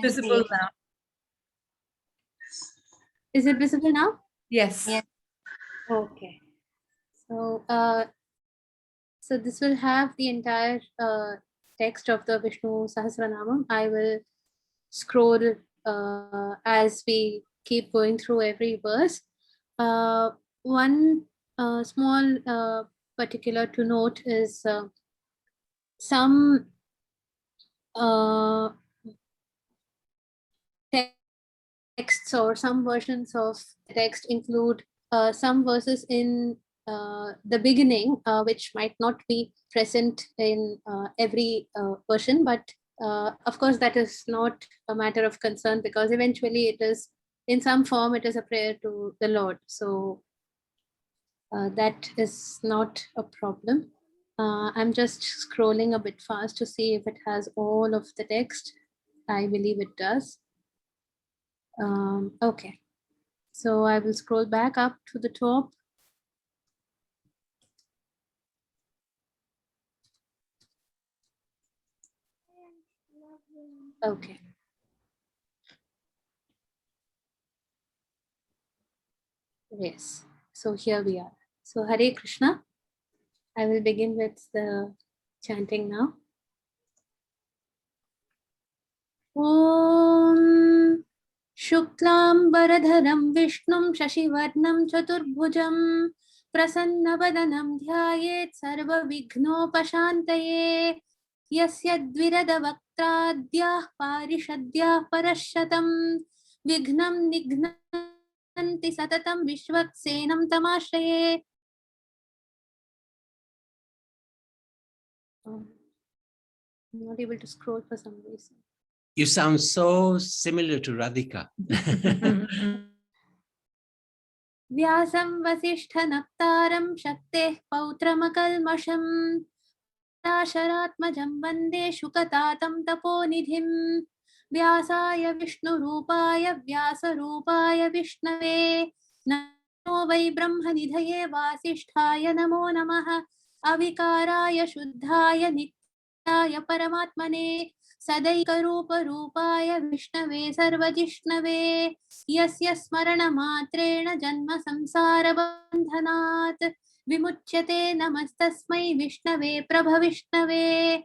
Visible now. Is it visible now? Yes. Yes. Okay. So, so this will have the entire text of the Vishnu Sahasranamam. I will scroll as we keep going through every verse. One small particular to note is some texts or some versions of the text include some verses in the beginning which might not be present in every version, but of course that is not a matter of concern, because eventually it is in some form, it is a prayer to the Lord. So that is not a problem. I'm just scrolling a bit fast to see if it has all of the text. I believe it does. Okay, so I will scroll back up to the top. Okay. Yes, so here we are. So Hare Krishna. I will begin with the chanting now. Om Shuklam Varadharam Vishnum Shashivarnam Chaturbhujam Prasannabadanam Dhyayet Sarva Vignopashantaye Yasya Dviradavaktradyah Parishadyah Parashatam Vignam Nignanti Satatam Vishwaksenam Tamashraye. I'm not able to scroll for some reason. You sound so similar to Radhika. Vyasam Vasishthanaptaram Shakteः Pautramakalmasham Sharatmajam Vande Shukatatam Taponidhim Vyasaya Vishnurupaya Vyasarupaya Vishnave Namo Vai Brahmanidhaye Vasishthaya Namo Namaha Avikaraya Shuddhaya Nityaya Paramatmane Sadaikaruparupaaya Vishnave Sarvajishnave Yasya Smaranamatrena Janma Samsara Bandhanat Vimuchyate Namastasmai Vishnave Prabhavishnave.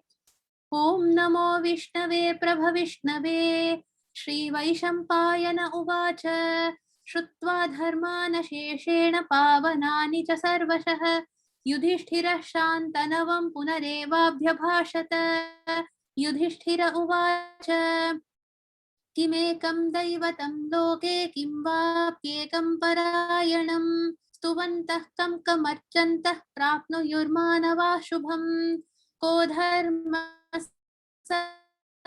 Om Namo Vishnave Prabhavishnave. Shri Vaishampayana Uvacha Shrutva Dharmana Sheshena Pavanani Cha Sarvashah Yudhishthira Shantanavam Punarevabhyabhashata. Yudhishthira Uvacha Kimekam Daivatam Loke Kim Vapyekam Parayanam Stuvantah Kam Kamarchantah Prapnuyurmanava Shubham Ko Dharma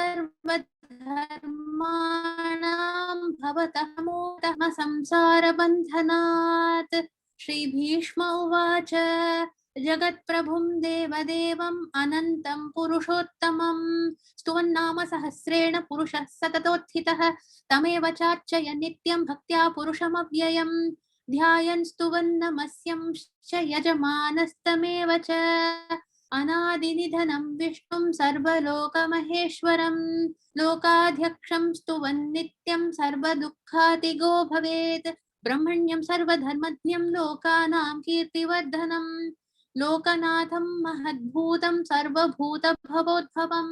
Sarvadharmanam Bhavatah Motah Samsara Bandhanat. Shri Bhishma Uvacha Jagat Prabhum Devadevam Anantam Purushottamam Stuvannama Sahasrena Purushah Satatothitah Tameva Charchaya Nityam Bhaktya Purushamavyayam Dhyayan Stuvannamasyam Yajamanastameva Cha Anadinidhanam Vishnum Sarvalokamaheshwaram Lokadhyaksham Stuvannityam Sarvadukkhatigo Bhavet Brahmanyam Sarvadharmadhyam Lokanam Kirtivardhanam Lokanatham Mahadbhutam Sarvabhuta Bhavodbhavam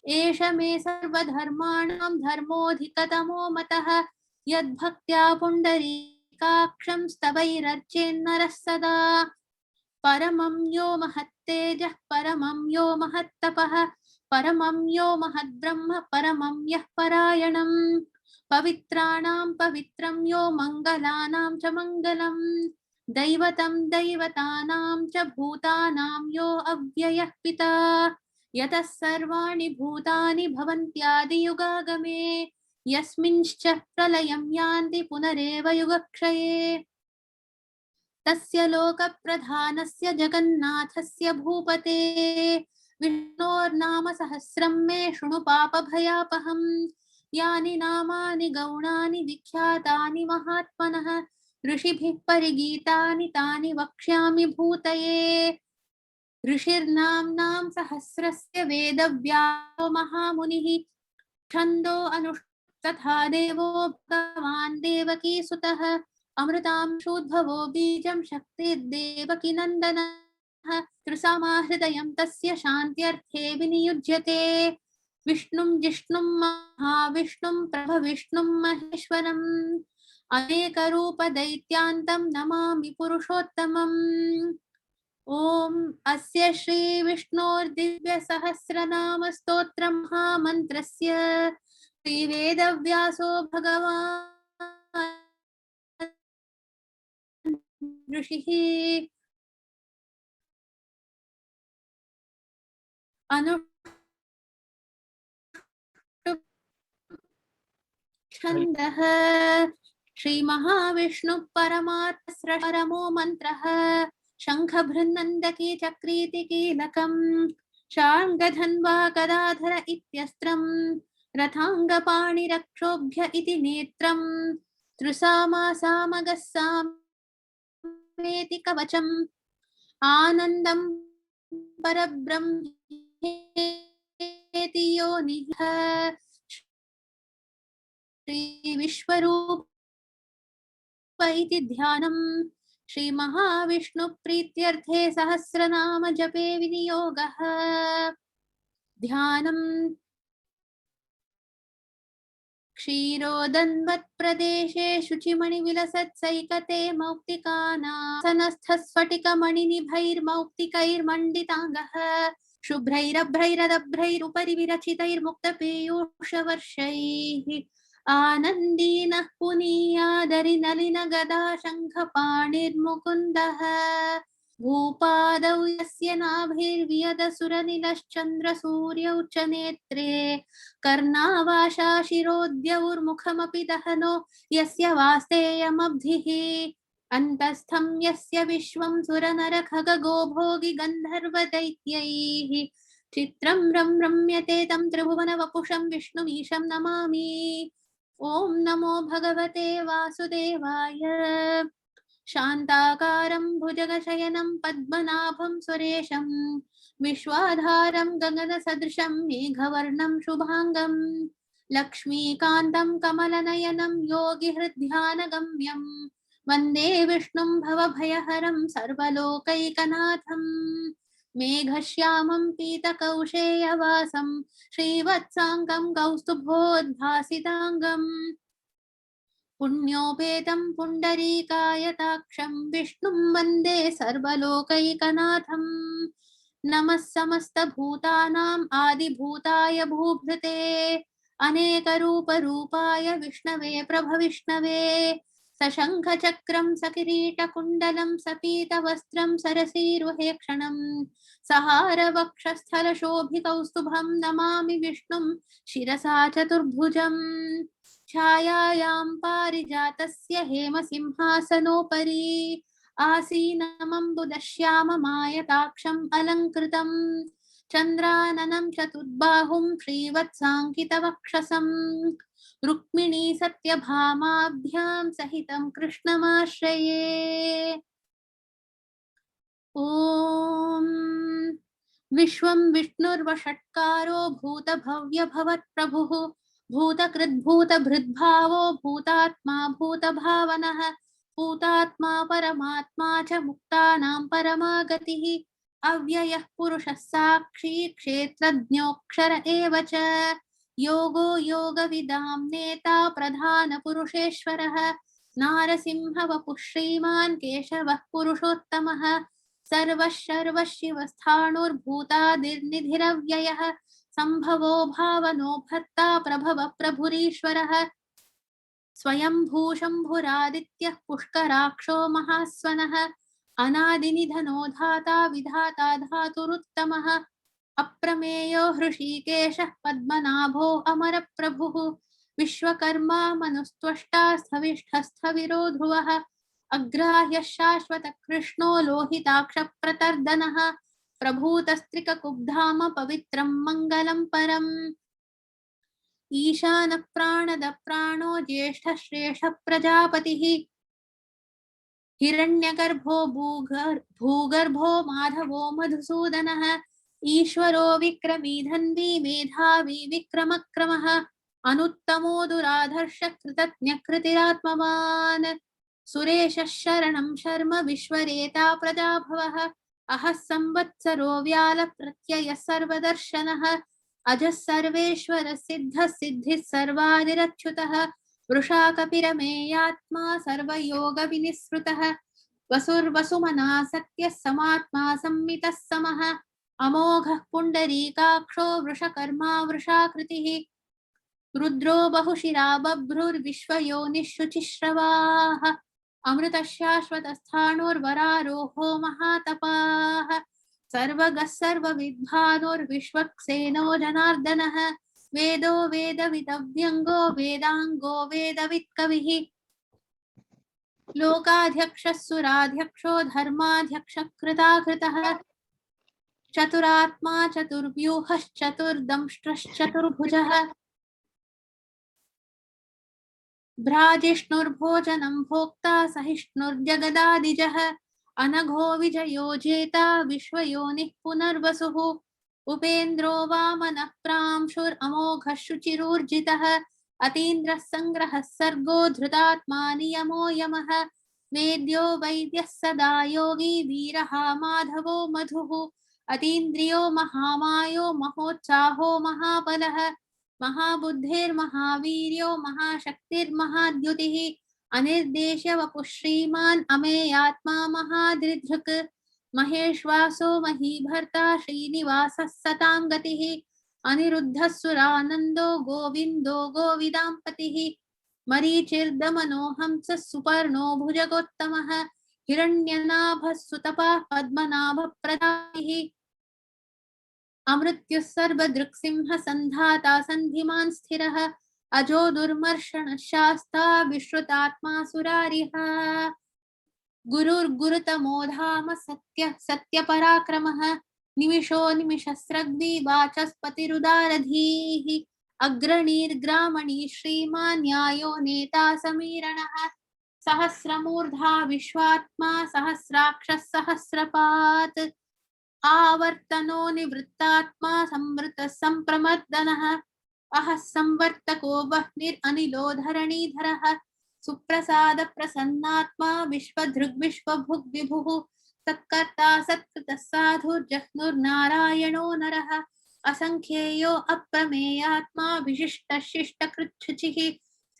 Esha me Sarvadharmanam Dharmodhikatamo Matah Yadbhaktya Pundarikaksham Stavairarchennaras sada Paramam yo mahattejah paramam yo mahattapah paramam yo mahadbrahma paramam yah parayanam pavitranam pavitram yo mangalanam cha mangalam daivatam daivatanam cha bhutanam yo avyayah pita yatah sarvani bhutani bhavantyadi yugagame yasminscha pralayam yanti punareva yugakshaye तस्य लोकप्रधानस्य जगन्नाथस्य भूपते विष्णोर्नाम सहस्रं मे शृणु पापभयापहं यानि नामानि गौणानि विख्यातानि महात्मनः ऋषिभिः परिगीतानि तानि वक्ष्यामि भूतये ऋषिर्नाम्नां सहस्रस्य वेदव्यासो महामुनिः छन्दो अनुष्तथा देवो भगवान् देवकी सुतः अमृतांशोद्भवो बीजं शक्तिर्देवकी नन्दनः त्रिसामाहृदयं तस्य शान्त्यर्थे विनियुज्यते विष्णुं जिष्णुं महाविष्णुं प्रभविष्णुं महेश्वरम् अनेकरूपदैत्यान्तं नमामि पुरुषोत्तमम् ॐ अस्य श्री विष्णोर्दिव्यसहस्रनामस्तोत्रमहामन्त्रस्य श्रीवेदव्यासो भगवान् ऋषिः छन्दः श्रीमहाविष्णु परमात्मो मंत्रः शंखभृन्नन्दकी चक्रीति कीलकम् शार्ङ्गधन्वा गदाधर इत्यस्त्रम् रथाङ्गपाणिरक्षोभ्य इति नेत्रम् त्रिसामासामगः सामेति कवचम् आनन्दं परब्रह्मेति योनिः श्रीविश्वरूप इति ध्यानम् श्रीमहाविष्णु प्रीत्यर्थे सहस्रनाम जपे विनियोगः ध्यानम् क्षीरोदन्वत्प्रदेशे शुचिमणिविलसत्सैकते मौक्तिकानासनस्थस्फटिकमणिनिभैर्मौक्तिकैर्मण्डिताङ्गः शुभ्रैरभ्रैरदभ्रैरुपरि विरचितैर्मुक्तपीयूषवर्षैः आनन्दीनः पुनीयादरिनलिनगदा शङ्खपाणिर्मुकुन्दः भूपादौ यस्य नाभिर्वियदसुरनिलश्चन्द्रसूर्यौ च नेत्रे कर्णावाशा शिरोद्यौर्मुखमपि दहनो यस्य वास्तेयमब्धिः अन्तस्थं यस्य विश्वं सुरनरखगो भोगि गन्धर्वदैत्यैः चित्रं रम्यते तं त्रिभुवनवपुषं विष्णुमीशं नमामि ॐ नमो भगवते वासुदेवाय शान्ताकारं भुजगशयनं पद्मनाभं सुरेशं विश्वाधारं गगनसदृशं मेघवर्णं शुभांगं लक्ष्मीकान्तं कमलनयनं योगिहृद्ध्यानगम्यं वन्दे विष्णुं भवभयहरं सर्वलोकैकनाथं मेघश्यामं पीतकौशेयवासं श्रीवत्साङ्गं कौस्तुभोद्भासिताङ्गम् पुण्योपेतं पुण्डरीकायताक्षं विष्णुं वन्दे सर्वलोकैकनाथं नमः समस्तभूतानाम् आदिभूताय भूभृते अनेकरूपरूपाय विष्णवे प्रभविष्णवे सशङ्खचक्रं सकिरीटकुण्डलं सपीतवस्त्रं सरसीरुहेक्षणं सहारवक्षस्थलशोभिकौस्तुभं नमामि विष्णुं शिरसा चतुर्भुजम् छायायां पारिजातस्य हेमसिंहासनोपरि आसीनमम्बुदश्याममायताक्षम् अलङ्कृतं चन्द्राननं चतुर्बाहुं श्रीवत्साङ्कितवक्षसं रुक्मिणी सत्यभामाभ्यां सहितं कृष्णमाश्रये ॐ विश्वं विष्णुर्वषट्कारो भूतभव्यभवत्प्रभुः भूतकृद्भूतभृद्भावो भूतात्मा भूतभावनः भूतात्मा परमात्मा च मुक्तानां परमागतिः अव्ययः पुरुषः साक्षी क्षेत्रज्ञोऽक्षर एव च योगो योगविदां नेता प्रधानपुरुषेश्वरः नारसिंहवपुः श्रीमान् केशवः पुरुषोत्तमः सर्वः सर्वशिवस्थाणुर्भूतादिर्निधिरव्ययः संभवो भावनो भर्ता प्रभव प्रभुरीश्वरः स्वयंभू शम्भुरादित्यः पुष्कराक्षो महास्वनः अनादिनिधनो धाता विधाता धातुरुत्तमः अप्रमेयो हृषीकेशः पद्मनाभो अमरप्रभुः विश्वकर्मा मनुस्त्वष्टा स्थविष्ठस्थविरो ध्रुवः अग्राह्यः शाश्वतकृष्णो लोहिताक्षप्रतर्दनः प्रभूतस्त्रिककुब्धाम पवित्रं मङ्गलं परम् ईशानः प्राणदप्राणो ज्येष्ठः श्रेष्ठः प्रजापतिः हिरण्यगर्भो भूगर्भो माधवो मधुसूदनः ईश्वरो विक्रमी धन्वी मेधावी विक्रमक्रमः अनुत्तमो दुराधर्ष कृतज्ञकृतिरात्मवान् सुरेश शरणं शर्म विश्वरेता प्रजाभवः अहः संवत्सरो व्याल प्रत्यय सर्वदर्शनः अजः सर्वेश्वर सिद्धः सिद्धिः सर्वादिरच्युतः वृषा कपिरमेयात्मा सर्वयोग विनिःसृतः वसुर्वसुमना सत्यः समात्मा संमितः समः अमोघः पुण्डरीकाक्षो वृषकर्मा वृषाकृतिः रुद्रो बहुशिरा बभ्रुर्विश्वयोनिःशुचिश्रवाः अमृतशाश्वतस्थाणुर्वरारोहो महातपाः सर्वगः सर्वविद्भानुर्विश्वक्सेनो जनार्दनः वेदो वेदविदव्यङ्गो वेदाङ्गो वेदवित्कविः लोकाध्यक्षः सुराध्यक्षो धर्माध्यक्षः कृताकृतः चतुरात्मा चतुर्व्यूहश्चतुर्दंष्ट्रश्चतुर्भुजः भ्राजिष्णुर्भोजनं भोक्ता सहिष्णुर्जगदादिजः अनघो विजयो जेता विश्वयोनिः पुनर्वसुः उपेन्द्रो वामनः प्रांशुरमोघः शुचिरूर्जितः अतीन्द्रः सङ्ग्रहः सर्गो धृतात्मा नियमो यमः वेद्यो वैद्यः सदा योगी वीरः माधवो मधुः अतीन्द्रियो महामायो महोत्साहो महाबलः महाबुद्धिर्महावीर्यो महाशक्तिर्महाद्युतिः अनिर्देश्य वपुः श्रीमान् अमेयात्मा महादृधृक् महेश्वासो महीभर्ता श्रीनिवासः सतां गतिः अनिरुद्धः सुरानन्दो गोविन्दो गोविदाम्पतिः मरीचिर्दमनो हंसः सुपर्णो भुजगोत्तमः हिरण्यनाभः सुतपः पद्मनाभप्रदाः अमृत्युः सर्वदृक्सिंह सन्धाता सन्धिमान् स्थिरः अजो दुर्मर्षण शास्ता विश्रुतात्मा सुरारिः गुरुर्गुरुतमो धाम सत्यः सत्यपराक्रमः निमिषो निमिषस्रग्वी वाचस्पतिरुदारधीः अग्रणीर्ग्रामणी श्रीमान् न्यायो नेता समीरणः सहस्रमूर्धा विश्वात्मा सहस्राक्षः सहस्रपात् आवर्तनो निवृत्तात्मा संवृतः संप्रमर्दनः अहः संवर्तको वह्निरनिलो धरणीधरः सुप्रसाद प्रसन्नात्मा विश्वधृग्विश्वभुग् विभुः सत्कर्ता सत्कृतः साधुर्जह्नुर्नारायणो नरः असंख्येयो अप्रमेयात्मा विशिष्टः शिष्टकृच्छुचिः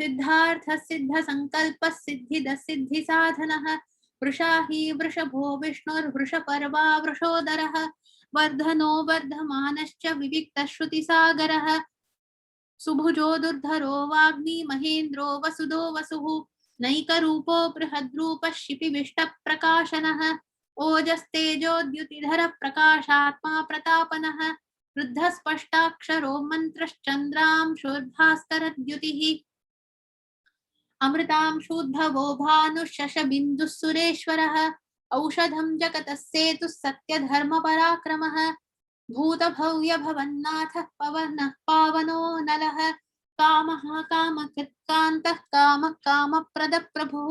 सिद्धार्थः सिद्धसङ्कल्पः सिद्धिदः सिद्धिसाधनः वृषा हि वृषभो विष्णुर्वृषपर्वा वृषोदरः वर्धनो वर्धमानश्च विविक्तश्रुतिसागरः सुभुजो दुर्धरो वाग्मी महेन्द्रो वसुदो वसुः नैकरूपो बृहद्रूपः शिपिविष्टप्रकाशनः ओजस्तेजोद्युतिधर प्रकाशात्मा प्रतापनः वृद्धस्पष्टाक्षरो मन्त्रश्चन्द्रांशुर्भास्करद्युतिः अमृतांशूद्भवो भानुः सुरेश्वरः औषधं जगतः सेतुः सत्यधर्मपराक्रमः भूतभव्यभवन्नाथः पवनः पावनो नलः कामः कामकृत्कान्तः कामः कामप्रदप्रभुः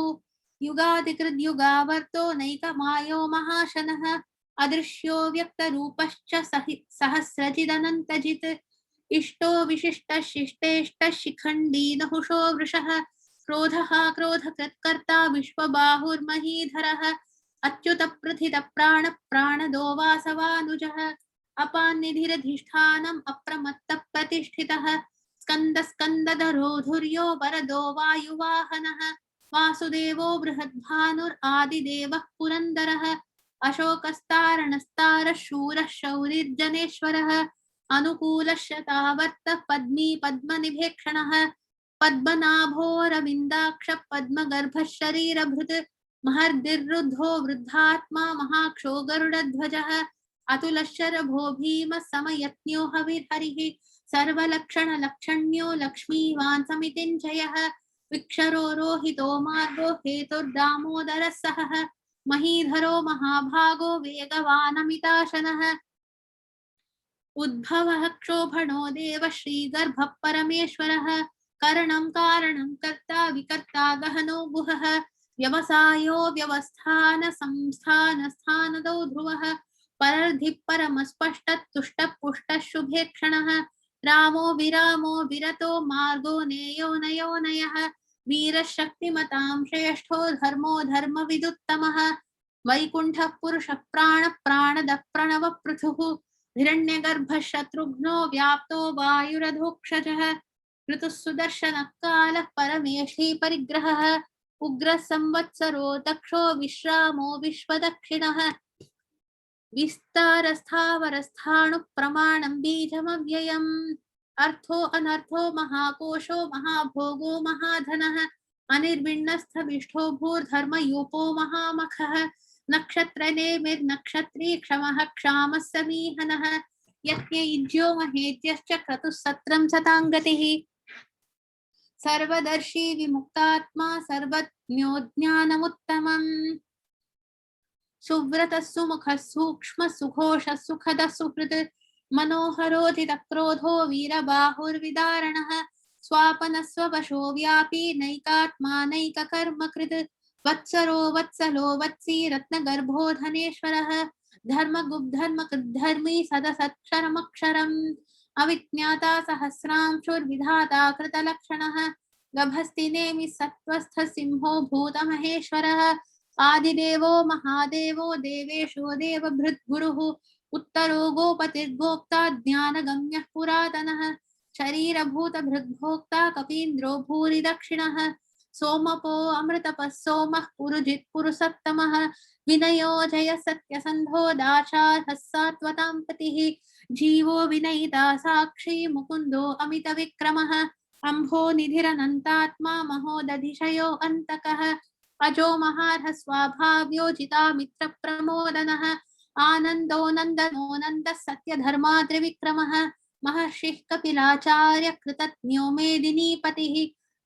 युगादिकृद्युगावर्तो नैकमायो महाशनः अदृश्यो व्यक्तरूपश्च सहस्रजिदनन्तजित् इष्टो विशिष्टः शिष्टेष्टः शिखण्डी नहुषो वृषः क्रोधः क्रोधकृत्कर्ता विश्वबाहुर्महीधरः अच्युतप्रथितप्राणः प्राणदो वासवानुजः अपान्निधिरधिष्ठानम् अप्रमत्तप्रतिष्ठितः स्कन्दस्कन्दधरो धुर्यो वरदो वायुवाहनः वासुदेवो बृहद्भानुरादिदेवः पुरन्दरः अशोकस्तारणस्तारः शूरः शौरिर्जनेश्वरः अनुकूलः शतावर्तः पद्मी पद्मनिभेक्षणः पद्मनाभोरविन्दाक्ष पद्मगर्भः शरीरभृत् महर्दिर्रुद्धो वृद्धात्मा महाक्षो गरुडध्वजः अतुलशरभो भीमः समयज्ञो हविर्हरिः सर्वलक्षणलक्षण्यो लक्ष्मीवान् समितिञ्जयः विक्षरो रोहितो मार्गो हेतुर्दामोदरः सहः महीधरो महाभागो वेगवानमिताशनः उद्भवः क्षोभणो देव श्रीगर्भः परमेश्वरः करणं कारणं कर्ता विकर्ता गहनो गुहः व्यवसायो व्यवस्थान संस्थान स्थानदो ध्रुवः परर्धि परमस्पष्ट तुष्ट पुष्ट शुभेक्षणः रामो विरामो विरतो मार्गो नेयो नयो नयः वीरशक्तिमतां श्रेष्ठो धर्मो धर्मविदुत्तमः वैकुण्ठः पुरुषः प्राणदः प्रणवः पृथुः हिरण्यगर्भः शत्रुघ्नो व्याप्तो वायुरधोक्षजः ऋतुः सुदर्शनः कालः परमेष्ठी परिग्रहः उग्रः संवत्सरो दक्षो विश्रामो विश्वदक्षिणः विस्तारस्थावरस्थाणु प्रमाणं बीजमव्ययम् अर्थो अनर्थो महाकोशो महाभोगो महाधनः अनिर्विण्णस्थविष्ठो भूर्धर्मयूपो महामखः नक्षत्रनेमिर्नक्षत्री क्षमः क्षामः समीहनः यज्ञयुज्यो महेज्यश्च क्रतुः सत्रं सताङ्गतिः सर्वदर्शी विमुक्तात्मा सर्वज्ञो ज्ञानमुत्तमम् सुव्रतः सुमुखः सूक्ष्मः सुघोषः सुखदः सुहृत् मनोहरोधितक्रोधो वीरबाहुर्विदारणः स्वापनः स्ववशो व्यापी नैकात्मा नैककर्मकृत् वत्सरो वत्सलो वत्सी रत्नगर्भो धनेश्वरः धर्मगुब्धर्मकृद्धर्मी सदसत्क्षरमक्षरम् अविज्ञाता सहस्रांशुर्विधाता कृतलक्षणः गभस्ति नेमि सत्त्वस्थः सिंहो भूतमहेश्वरः आदिदेवो महादेवो देवेशो देवभृद्गुरुः उत्तरो गोपतिर्गोप्ता ज्ञानगम्यः पुरातनः शरीरभूतभृद्भोक्ता कपीन्द्रो भूरि दक्षिणः सोमपो अमृतपः सोमः पुरुजित् पुरुषोत्तमः विनयो जय सत्यसन्धो दाशार्हः सात्वतां पतिः जीवो विनयिता साक्षी मुकुन्दो अमितविक्रमः अम्भो निधिरनन्तात्मा महोदधिशयो अन्तकः अजो महार्ह स्वाभाव्योजिता मित्रप्रमोदनः आनन्दो नन्दनो नन्दः सत्यधर्मा त्रिविक्रमः महर्षिः कपिलाचार्य कृतज्ञो मेदिनीपतिः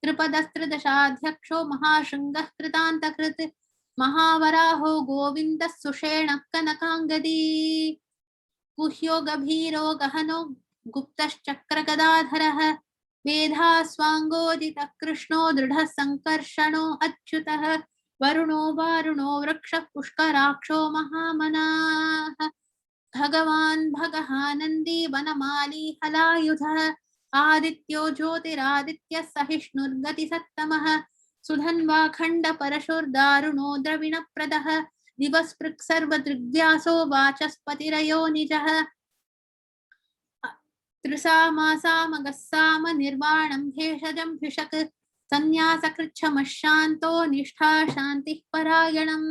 त्रिपदस्त्रदशाध्यक्षो महाशृङ्गः कृतान्तकृत् महावराहो गोविन्दः सुषेणः कनकाङ्गदी गुह्यो गभीरो गहनो गुप्तश्चक्रगदाधरः मेधास्वाङ्गोदितः कृष्णो दृढः सङ्कर्षणो अच्युतः वरुणो वारुणो वृक्षः पुष्कराक्षो महामनाः भगवान् भगहानन्दी वनमाली हलायुधः आदित्यो ज्योतिरादित्यः सहिष्णुर्गतिसत्तमः सुधन्वा खण्डपरशुर्दारुणो द्रविणप्रदः दिवस्पृक् सर्वदृग्व्यासो वाचस्पतिरयो निजः त्रिसामासामगस्साम निर्वाणं भेषजं भिषक् संन्यासकृच्छमशान्तो निष्ठा शान्तिः परायणम्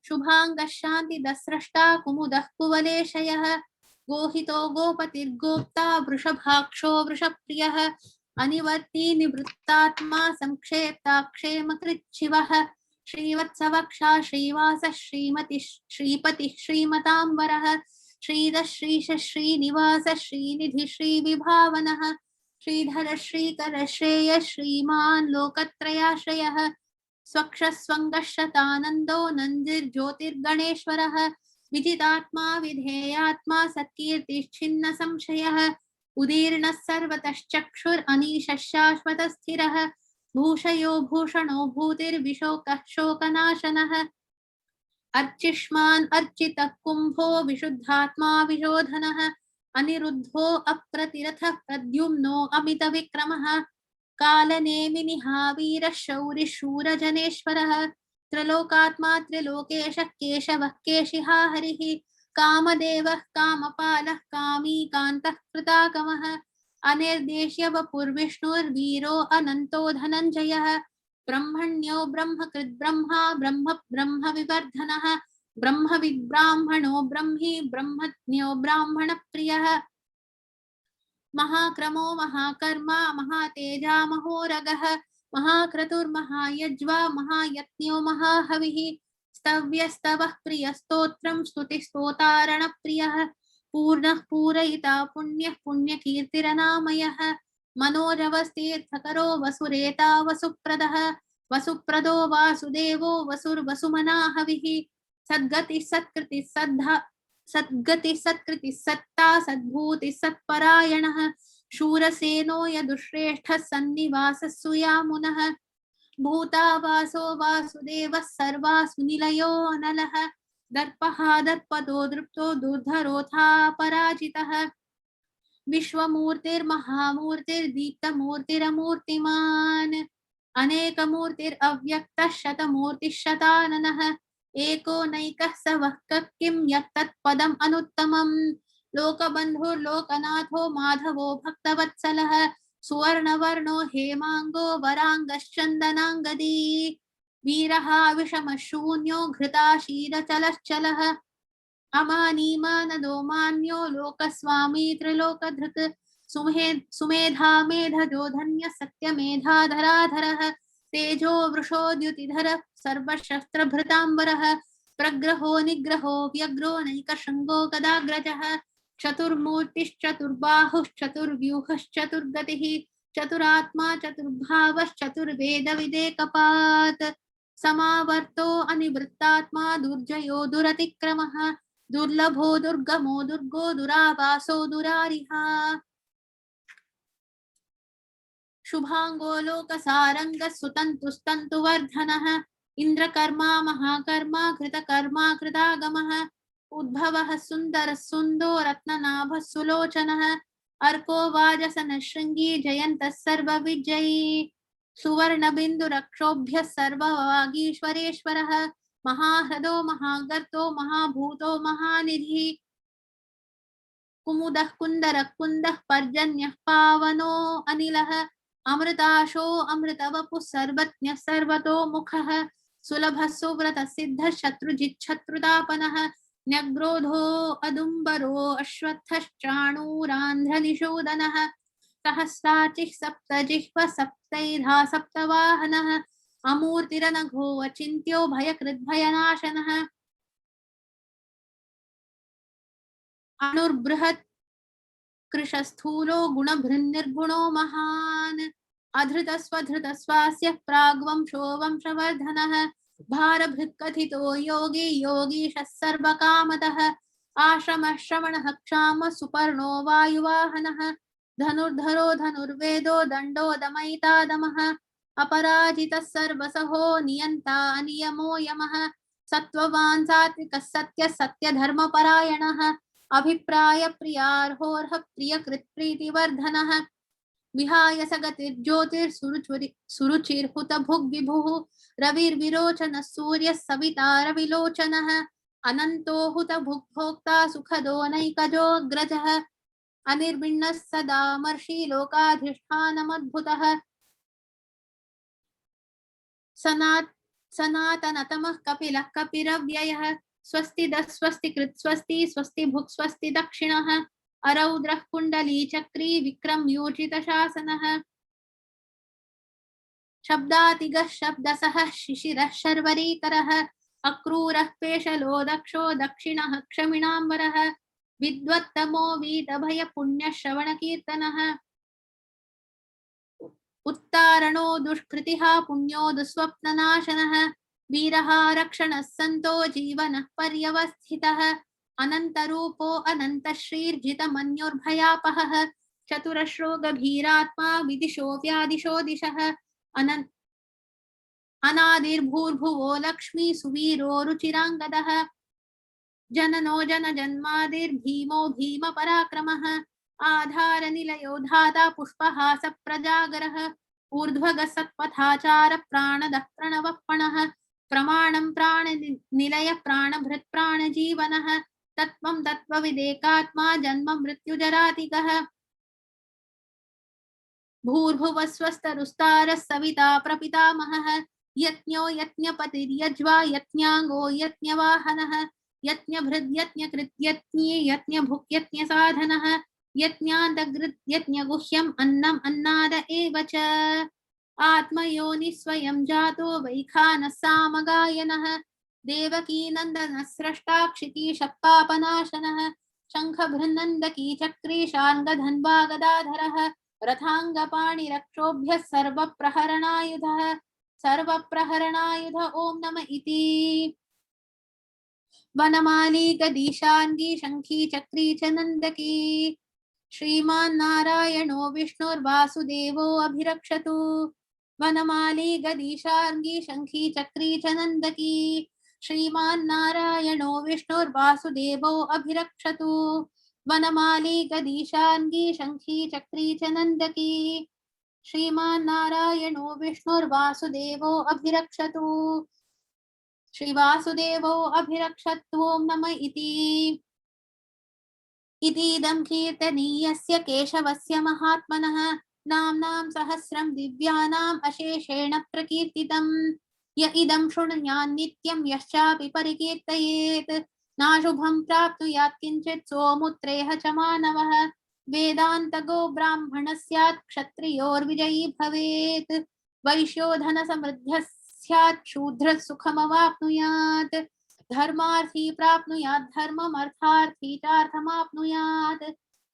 शुभाङ्गः शान्तिदस्रष्टा कुमुदः कुवलेशयः गोहितो गोपतिर्गोप्ता वृषभाक्षो वृषप्रियः अनिवर्ती निवृत्तात्मा संक्षेप्ता क्षेमकृच्छिवः श्रीवत्सवक्षा श्रीवासः श्रीपतिः श्रीमताम्बरः श्रीधर श्रीश श्रीनिवास श्रीनिधि श्रीविभावनः श्रीधर श्रीकर श्रेय श्रीमान् लोकत्रयाश्रयः स्वक्षस्वङ्गशतानन्दो नन्दिर्ज्योतिर्गणेश्वरः विजितात्मा विधेयात्मा सत्कीर्तिश्छिन्न संशयः उदीर्णः सर्वतश्चक्षुरनीशः शाश्वतस्थिरः भूषयो भूषणो भूतिर्विशोकः शोकनाशनः अर्चिष्मान् अर्चितः कुम्भो विशुद्धात्मा विशोधनः अनिरुद्धो अप्रतिरथः प्रद्युम्नो अमितविक्रमः कालनेमिनिहावीरः शौरिः शूरजनेश्वरः त्रिलोकात्मा त्रिलोकेशः केशवः केशिहा हरिः कामदेवः कामपालः कामी कान्तः कृताकमः अनिर्देश्य वपुर्विष्णुर्वीरो अनन्तो धनञ्जयः ब्रह्मण्यो ब्रह्मकृद्ब्रह्मा ब्रह्म ब्रह्म विवर्धनः ब्रह्मविद्ब्राह्मणो ब्रह्मी ब्रह्मज्ञो ब्राह्मणप्रियः महाक्रमो महाकर्मा महातेजा महोरगः महाक्रतुर्महायज्वा महायज्ञो महाहविः स्तव्यस्तवः प्रियस्तोत्रं स्तुतिस्तोतारणप्रियः पूर्णः पूरयिता पुण्यः पुण्यकीर्तिरनामयः मनोरवस्तीर्थकरो वसुरेता वसुप्रदः वसुप्रदो वासुदेवो वसुर्वसुमनाहविः सद्गतिः सत्कृतिः सद्धा सद्गतिः सत्कृतिः सत्ता सद्भूतिः सत्परायणः शूरसेनो यदुश्रेष्ठः सन्निवासः सुयामुनः भूतावासो वासुदेवः सर्वासुनिलयो अनलः दर्पः दर्पदो दृप्तो दुर्धरोथा पराजितः विश्वमूर्तिर्महामूर्तिर्दीप्तमूर्तिरमूर्तिमान् अनेकमूर्तिरव्यक्तः शतमूर्तिः एको नैकः स वः किं यत्तत्पदम् अनुत्तमम् लोकबन्धुर्लोकनाथो माधवो भक्तवत्सलः सुवर्णवर्णो हेमांगो वरांगश्चन्दनांगदी वीरः विषमशून्यो घृताशीलचलश्चलः अमानीमानदो मान्यो लोकस्वामी त्रिलोकधृक् सुमेधा मेधजो धन्य सत्यमेधाधराधरः तेजो वृषोद्युतिधर सर्वशस्त्रभृताम्बरः प्रग्रहो निग्रहो व्यग्रो नैकशृङ्गो गदाग्रजः चतुर्मूर्तिश्चतुर्बाहुश्चतुर्व्यूहश्चतुर्गतिः चतुरात्मा चतुर्वेदविदेकपात् समावर्तो अनिवृत्तात्मा दुर्जयो दुरतिक्रमः दुर्लभो दुर्गमो दुर्गो दुरावासो दुरारिहा शुभांगो लोकसारंगः सुतन्तुस्तन्तुवर्धनः इन्द्रकर्मा महाकर्मा कृतकर्मा कृतागमः उद्भवः सुन्दरः सुन्दो रत्ननाभः सुलोचनः अर्को वाजसनः शृङ्गी जयन्तः सर्वविजयी सुवर्णबिन्दुरक्षोभ्यः सर्ववागीश्वरेश्वरः महाह्रदो महागर्तो महाभूतो महानिधिः कुमुदः कुन्दरः कुन्दः पर्जन्यः पावनो अनिलः अमृताशो अमृतवपुः सर्वज्ञः सर्वतोमुखः सुलभः सुव्रतः सिद्धः शत्रुजिच्छत्रुतापनः न्यग्रोधो अदुम्बरो अश्वत्थश्चाणूरान्ध्रनिषूदनः सहस्राचिः सप्तजिह्वः सप्तैधा सप्तवाहनः अमूर्तिरनघो अचिन्त्यो भयकृद्भयनाशनः अणुर्बृहत् कृशस्थूलो गुणभृन्निर्गुणो महान् अधृतस्वधृतस्वास्य प्राग्वंशो वंशवर्धनः भारभृत्कथितो योगी योगीशः सर्वकामतः आश्रमः श्रवणः क्षामः सुपर्णो वायुवाहनः धनुर्धरो धनुर्वेदो दण्डो दमयितादमः अपराजितः सर्वसहो नियन्ता अनियमो यमः सत्त्ववान् सात्विकः सत्यः सत्यधर्मपरायणः अभिप्राय प्रियार्होर्ह प्रियकृत्प्रीतिवर्धनः विहाय सगतिर्ज्योतिर्सुरुचिर्हुत भुग्विभुः रविर्विरोचनः सूर्यः सविता रविलोचनः अनन्तो हुत भुग्भोक्ता सुखदो नैकजोऽग्रजः अनिर्विण्णः सदा मर्षि लोकाधिष्ठानमद्भुतः सनातनतमः कपिलः कपिरव्ययः स्वस्ति दस्वस्ति कृत् स्वस्ति स्वस्ति भुक् स्वस्ति दक्षिणः अरौद्रः कुण्डली चक्री विक्रम योजित शासनः शब्दातिगः शब्दसः शिशिरः शर्वरीकरः अक्रूरः पेशलो दक्षो दक्षिणः क्षमिणाम्बरः विद्वत्तमो वीतभय पुण्य श्रवण कीर्तनः उत्तारणो दुष्कृतिः पुण्यो दुःस्वप्ननाशनः वीरः रक्षणः सन्तो जीवनः पर्यवस्थितः अनन्तरूपो अनन्तश्रीर्जितमन्योर्भयापहः चतुरश्रो गभीरात्मा विदिशो व्यादिशो दिशः अनादिर्भूर्भुवो लक्ष्मी सुवीरो रुचिराङ्गदः जननो जनजन्मादिर्भीमो भीमपराक्रमः आधारनिलयो धाता पुष्पहास प्रजागरः ऊर्ध्वगः सत्पथाचार प्राणदः प्रणवपणः प्रमाणं प्राणनिलय प्राणभृत् प्राणजीवनः तत्त्वं तत्त्वविदेकात्मा जन्म मृत्युजरातिकः भूर्भुवस्वस्तरुस्तारः सविता प्रपितामहः यज्ञो यज्ञपतिर्यज्वा यज्ञाङ्गो यज्ञवाहनः यज्ञभृद् यज्ञकृत् यज्ञे यज्ञभुक् यज्ञसाधनः यज्ञान्तगृत् यज्ञगुह्यम् अन्नम् अन्नाद एव च आत्मयोनि स्वयं जातो वैखानः सामगायनः देवकीनन्दनः स्रष्टा क्षितीशपापनाशनः शङ्खभृन्नन्दकी चक्री शार्ङ्गधन्वा गदाधरः रथाङ्गपाणिरक्षोभ्यः सर्वप्रहरणायुध ॐ नम इति वनमाली गदीशार्ङ्गी शङ्खी चक्री च नन्दकी श्रीमान् नारायणो विष्णुर्वासुदेवो अभिरक्षतु वनमाली गदीशार्ङ्गी शङ्खी चक्री च नन्दकी श्रीमान् नारायणो विष्णुर्वासुदेवो अभिरक्षतु वनमाली गदीशांगी शंखी चक्री च नंदकी श्रीमान् नारायणो विष्णुर्वासुदेवो अभिरक्षतु श्रीवासुदेवो अभिरक्षत्वों नम इतीदं कीर्तनीयस्य केशवस्य महात्मनः नाम्नां सहस्रं दिव्यानाम् अशेषेण प्रकीर्तितं य इदं शृणुयात् नित्यं यश्चापि परिकीर्तयेत् नाशुभं प्राप्नुयात् किञ्चित् सोमुत्रेह च मानवः वेदान्तगो ब्राह्मणः स्यात् क्षत्रियोर्विजयी भवेत् वैश्यो धनसमृद्धः स्यात् शूद्रः सुखमवाप्नुयात् धर्मार्थी प्राप्नुयात् धर्ममर्थार्थी चार्थमाप्नुयात्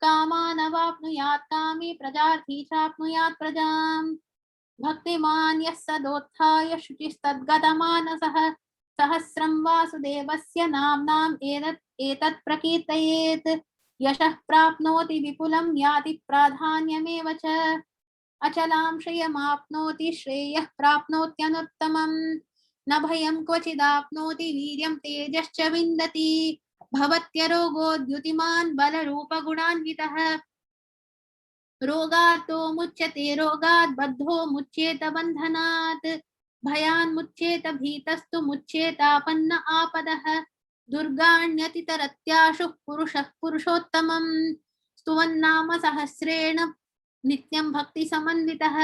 कामानवाप्नुयात् कामी प्रजार्थी चाप्नुयात् प्रजाम् भक्तिमान् यः सदोत्थाय शुचिस्तद्गतमानसः सहस्रं वासुदेवस्य नाम्नाम् एतत् प्रकीर्तयेत् यशः प्राप्नोति विपुलं याति प्राधान्यमेव च अचलां श्रियमाप्नोति श्रेयः प्राप्नोत्यनुत्तमम् न भयं क्वचिदाप्नोति वीर्यं तेजश्च विन्दति भवत्यरोगोद्युतिमान् बलरूपगुणान्वितः रोगातो मुच्यते रोगात् बद्धो मुच्येत बन्धनात् भयान् मुच्येत भीतस्तु मुच्येतापन्न आपदः दुर्गाण्यतितरत्याशुः पुरुषः पुरुषोत्तमं स्तुवन्नाम सहस्रेण नित्यं भक्ति समन्वितः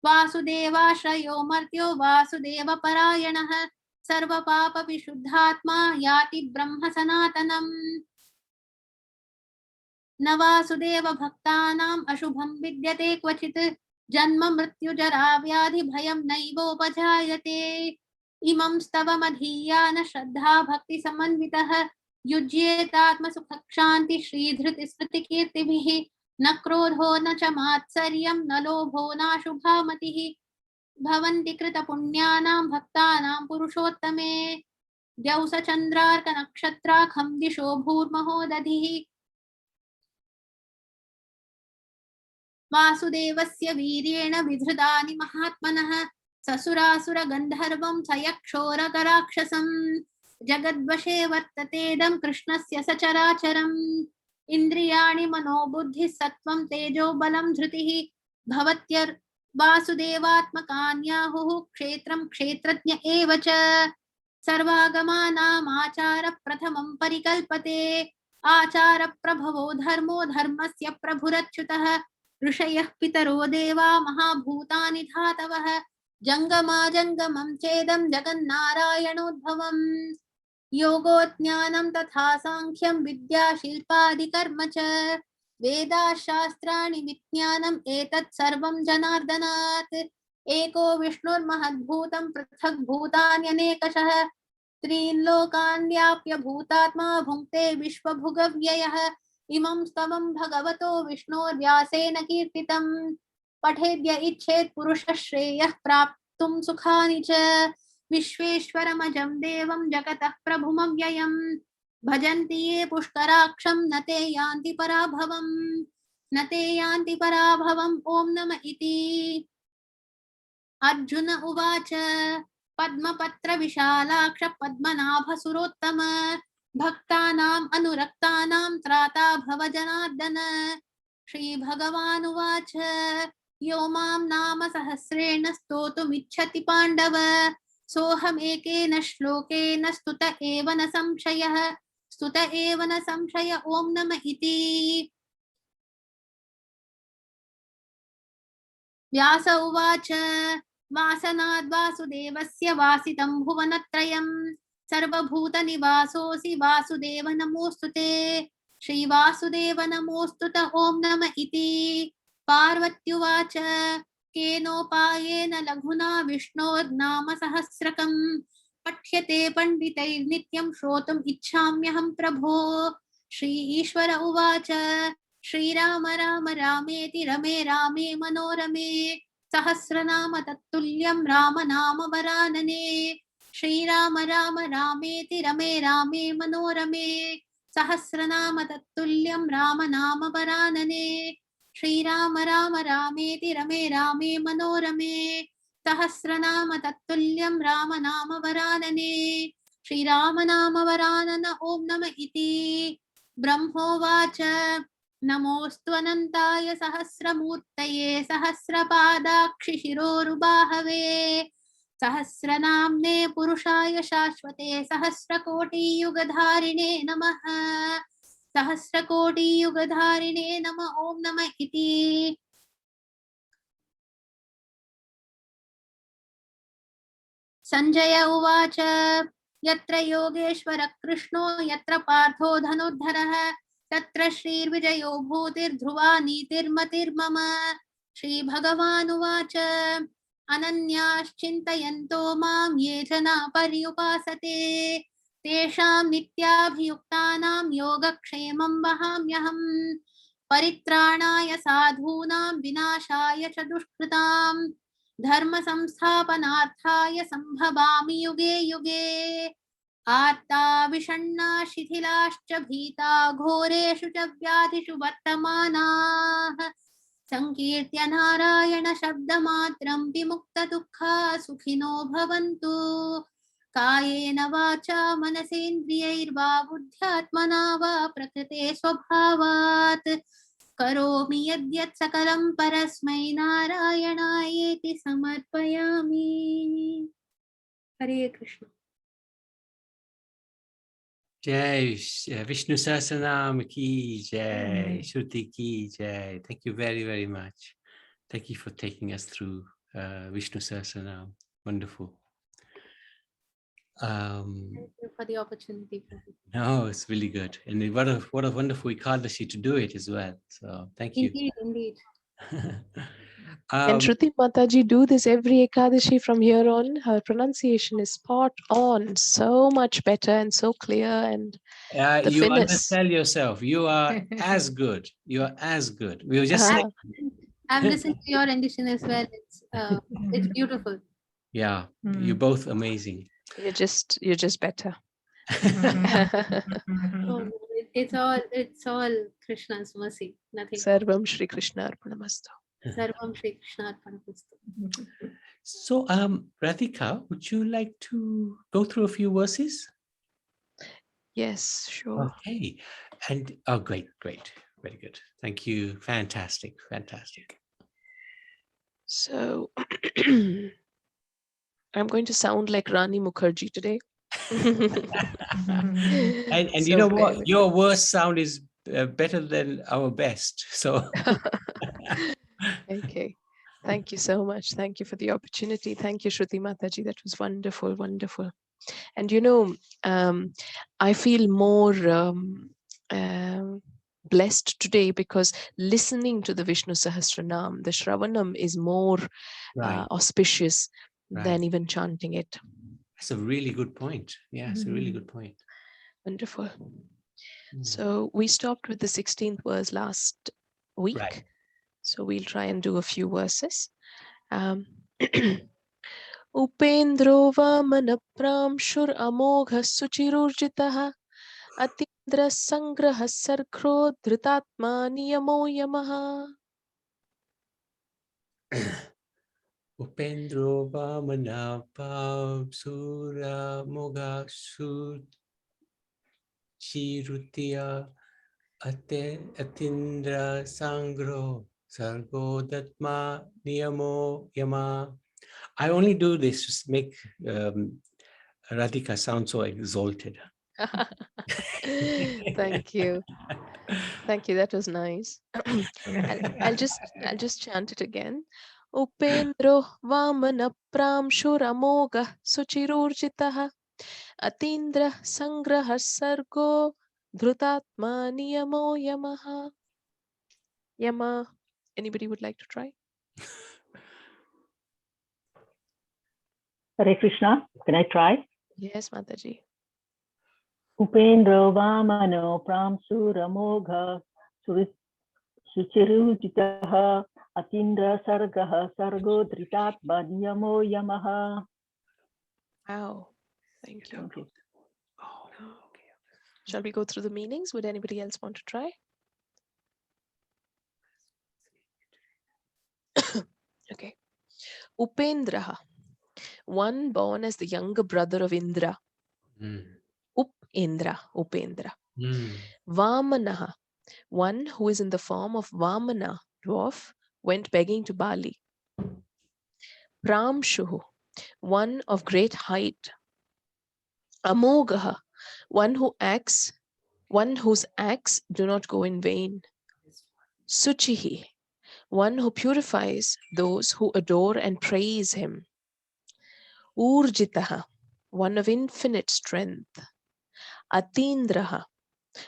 वासुदेवाश्रयो मर्त्यो वासुदेवपरायणः सर्वपापविशुद्धात्मा याति ब्रह्म सनातनम् न वासुदेव भक्तानाम् अशुभं विद्यते क्वचित् जन्म मृत्युजरा व्याधि भयं नैवोपजायते इमं स्तवमधीयान श्रद्धा भक्ति समन्वितः युज्येतात्मसुखक्षान्ति श्रीधृति स्मृति कीर्तिभिः न क्रोधो न च मात्सर्यं न लोभो नाशुभा मतिः भवन्ति कृतपुण्यानां भक्तानां पुरुषोत्तमे द्यौसचन्द्रार्कनक्षत्राखं दिशो भूर्महो दधिः वासुदेवस्य वीर्येण विधृतानि महात्मनः ससुरासुरगन्धर्वं स यक्षोरगराक्षसं जगद्वशे वर्ततेदं कृष्णस्य सचराचरम् इन्द्रियाणि मनोबुद्धिः सत्त्वं तेजो बलं धृतिः भवत्यर्वासुदेवात्मकान्याहुः क्षेत्रं क्षेत्रज्ञ एव च सर्वागमानामाचार प्रथमं परिकल्पते आचार प्रभवो धर्मो धर्मस्य प्रभुरच्युतः ऋषयः पितरो देवा महाभूतानि धातवः जंगमा जंगमं चेदं जगन्नारायणोद्भवम् योगो ज्ञानं तथा सांख्यं विद्या शिल्पादिकर्म च वेदाशास्त्राणि विज्ञानम् एतत् सर्वं जनार्दनात् एको विष्णुर्महद्भूतं पृथक् भूतान्यनेकशः त्रीन् लोकान् व्याप्य भूतात्मा भुङ्क्ते विश्वभुगव्ययः इमं स्तवं भगवतो विष्णोर्व्यासेन कीर्तितं पठेद्य इच्छेत् पुरुषः श्रेयः प्राप्तुं सुखानि च विश्वेश्वरमजं देवं जगतः प्रभुमव्ययम् भजन्ति ये पुष्कराक्षं न ते यान्ति पराभवम् न ते यान्ति पराभवम् ॐ नम इति अर्जुन उवाच पद्मपत्र विशालाक्ष पद्मनाभसुरोत्तम भक्तानाम् अनुरक्तानां त्राता भव जनार्दन श्रीभगवानुवाच यो मां नाम सहस्रेण स्तोतुमिच्छति पाण्डव सोऽहमेकेन श्लोकेन स्तुत एव न संशयः स्तुत एव न संशय ॐ नम इति व्यास उवाच वासनाद् वासुदेवस्य वासितं भुवनत्रयम् सर्वभूतनिवासोऽसि वासुदेव नमोऽस्तु ते श्रीवासुदेव नमोऽस्तु त ॐ नम इति पार्वत्युवाच केनोपायेन लघुना विष्णोर्नाम सहस्रकम् पठ्यते पण्डितैर्नित्यं श्रोतुम् इच्छाम्यहं प्रभो श्री ईश्वर उवाच श्रीराम राम रामेति रमे रामे मनोरमे सहस्रनाम तत्तुल्यं राम नाम वरानने श्रीराम राम रामेति रमे रामे मनोरमे सहस्रनाम तत्तुल्यं राम नाम वरानने श्रीराम राम रामेति रमे रामे मनोरमे सहस्रनाम तत्तुल्यं राम नाम वरानने श्रीराम नाम वरानन ॐ नम इति ब्रह्मोवाच नमोऽस्त्वनन्ताय सहस्रमूर्तये सहस्रपादाक्षिशिरोरुबाहवे सहस्रनाम्ने पुरुषाय शाश्वते सहस्रकोटियुगधारिणे नमः सहस्रकोटियुगधारिणे नमः ॐ नमः इति। संजय उवाच यत्र योगेश्वर कृष्णो यत्र पार्थो धनुर्धरः तत्र श्रीर्विजयो भूतिर्ध्रुवा नीतिर्मतिर्मम। श्रीभगवानुवाच अनन्याश्चिन्तयन्तो मां ये जना पर्युपासते तेषां नित्याभियुक्तानां योगक्षेमं वहाम्यहम्। परित्राणाय साधूनां विनाशाय च दुष्कृतां धर्म संस्थापनार्थाय संभवामि युगे युगे। आत्ता विषण्णा शिथिलाश्च भीता घोरेषु च व्याधिषु वर्तमानाः संकीर्त्य नारायण शब्दमात्रं विमुक्तदुःखा सुखिनो भवन्तु। कायेन वाचा मनसेन्द्रियैर्वा बुद्ध्यात्मना वा प्रकृते स्वभावात् करोमि यद्यत् सकलं परस्मै नारायणायेति समर्पयामि। हरे Krishna. Jai Vishnu Sahasranam ki jai, Shruti ki jai. Thank you very, very much. Thank you for taking us through Vishnu Sahasranam. Wonderful. Thank you for the opportunity. No, it's really good. And what a wonderful Ekadashi to do it as well. So thank you. Indeed, indeed. And Shruti Mataji do this every Ekadashi from here on. Her pronunciation is spot on, so much better and so clear. And the you finesse. undersell yourself. You are as good. You are as good. We were just saying. I've listened to your rendition as well. It's beautiful. Yeah, you're both amazing. You're just better. Oh, it's all Krishna's mercy. Nothing. Sarvam Shri Krishna Arpanamastu. Sarvam Shri Krishna Arpanamastu. So, Radhika, would you like to go through a few verses? Yes, sure. Okay. And great. Very good. Thank you. Fantastic. So I'm going to sound like Rani Mukherjee today. and So you know what? Your worst sound is better than our best. So okay. Thank you so much. Thank you for the opportunity. Thank you, Shruti Mataji. That was wonderful. And you know, I feel more blessed today because listening to the Vishnu Sahasranam, the Shravanam is more auspicious than even chanting it. That's a really good point. Yeah, it's a really good point. Wonderful. So we stopped with the 16th verse last week. Right. So we'll try and do a few verses. Upendro vamana pramshur amogha suchirurjitaha atindra sangraha sarkro dhritatma niyamo yamaha. Upendro vamana sura moga suchirutiya atindra sangro sargo datma niyamo yama. I only do this to make Radhika sound so exalted. Thank you. That was nice. I'll just chant it again. Upendro vamana pramshur amogha suchirurjitaha atindra sangraha sargo dhrutatma niyamo yamaha. Yama. Anybody would like to try? Hare Krishna, can I try? Yes, Mataji. Upendro vamano pramsura mogha suchirujitaha atindra sargaha sargo dhritatma niyamo yamaha. Wow. Thank you. Shall we go through the meanings? Would anybody else want to try? Okay. Upendraha. One born as the younger brother of Indra. Upendra. Vamanaha, one who is in the form of Vamana, dwarf, went begging to Bali. Pramshuhu, one of great height. Amogaha, one whose acts do not go in vain. Suchihi, one who purifies those who adore and praise him. Urjitaha, one of infinite strength. Atindraha,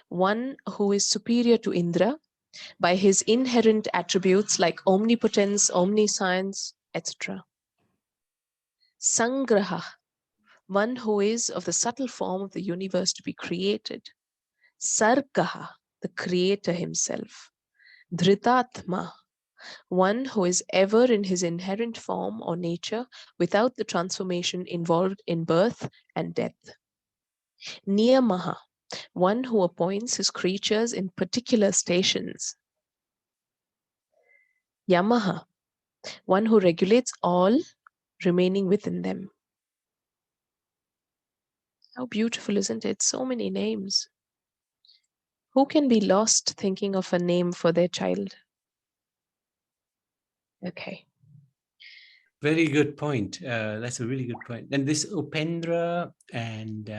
one who is superior to Indra by his inherent attributes like omnipotence, omniscience, etc. Sangraha, one who is of the subtle form of the universe to be created. Sargaha, the creator himself. Dhritatma, one who is ever in his inherent form or nature without the transformation involved in birth and death. Niyamaha, one who appoints his creatures in particular stations. Yamaha, one who regulates all remaining within them. How beautiful, isn't it? So many names. Who can be lost thinking of a name for their child? Okay. Very good point. That's a really good point. And this Upendra and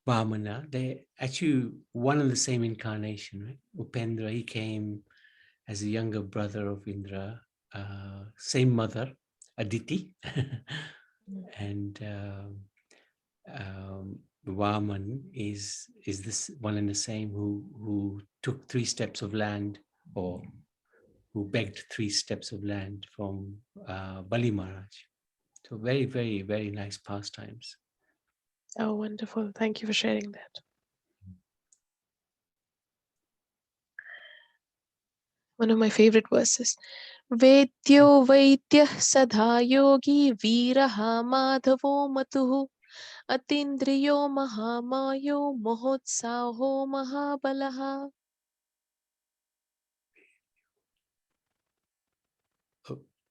Vamana, they're actually one and the same incarnation, right? Upendra, he came as a younger brother of Indra, same mother, Aditi, and Vaman is this one and the same who took 3 steps of land, or who begged 3 steps of land from Bali Maharaj. So very, very, very nice pastimes. Oh, wonderful. Thank you for sharing that. One of my favorite verses. Vedyo Vaidya Sadha Yogi Viraha Madhavo Matuhu Atindriyo Mahamayo Mohotsaho Mahabalaha.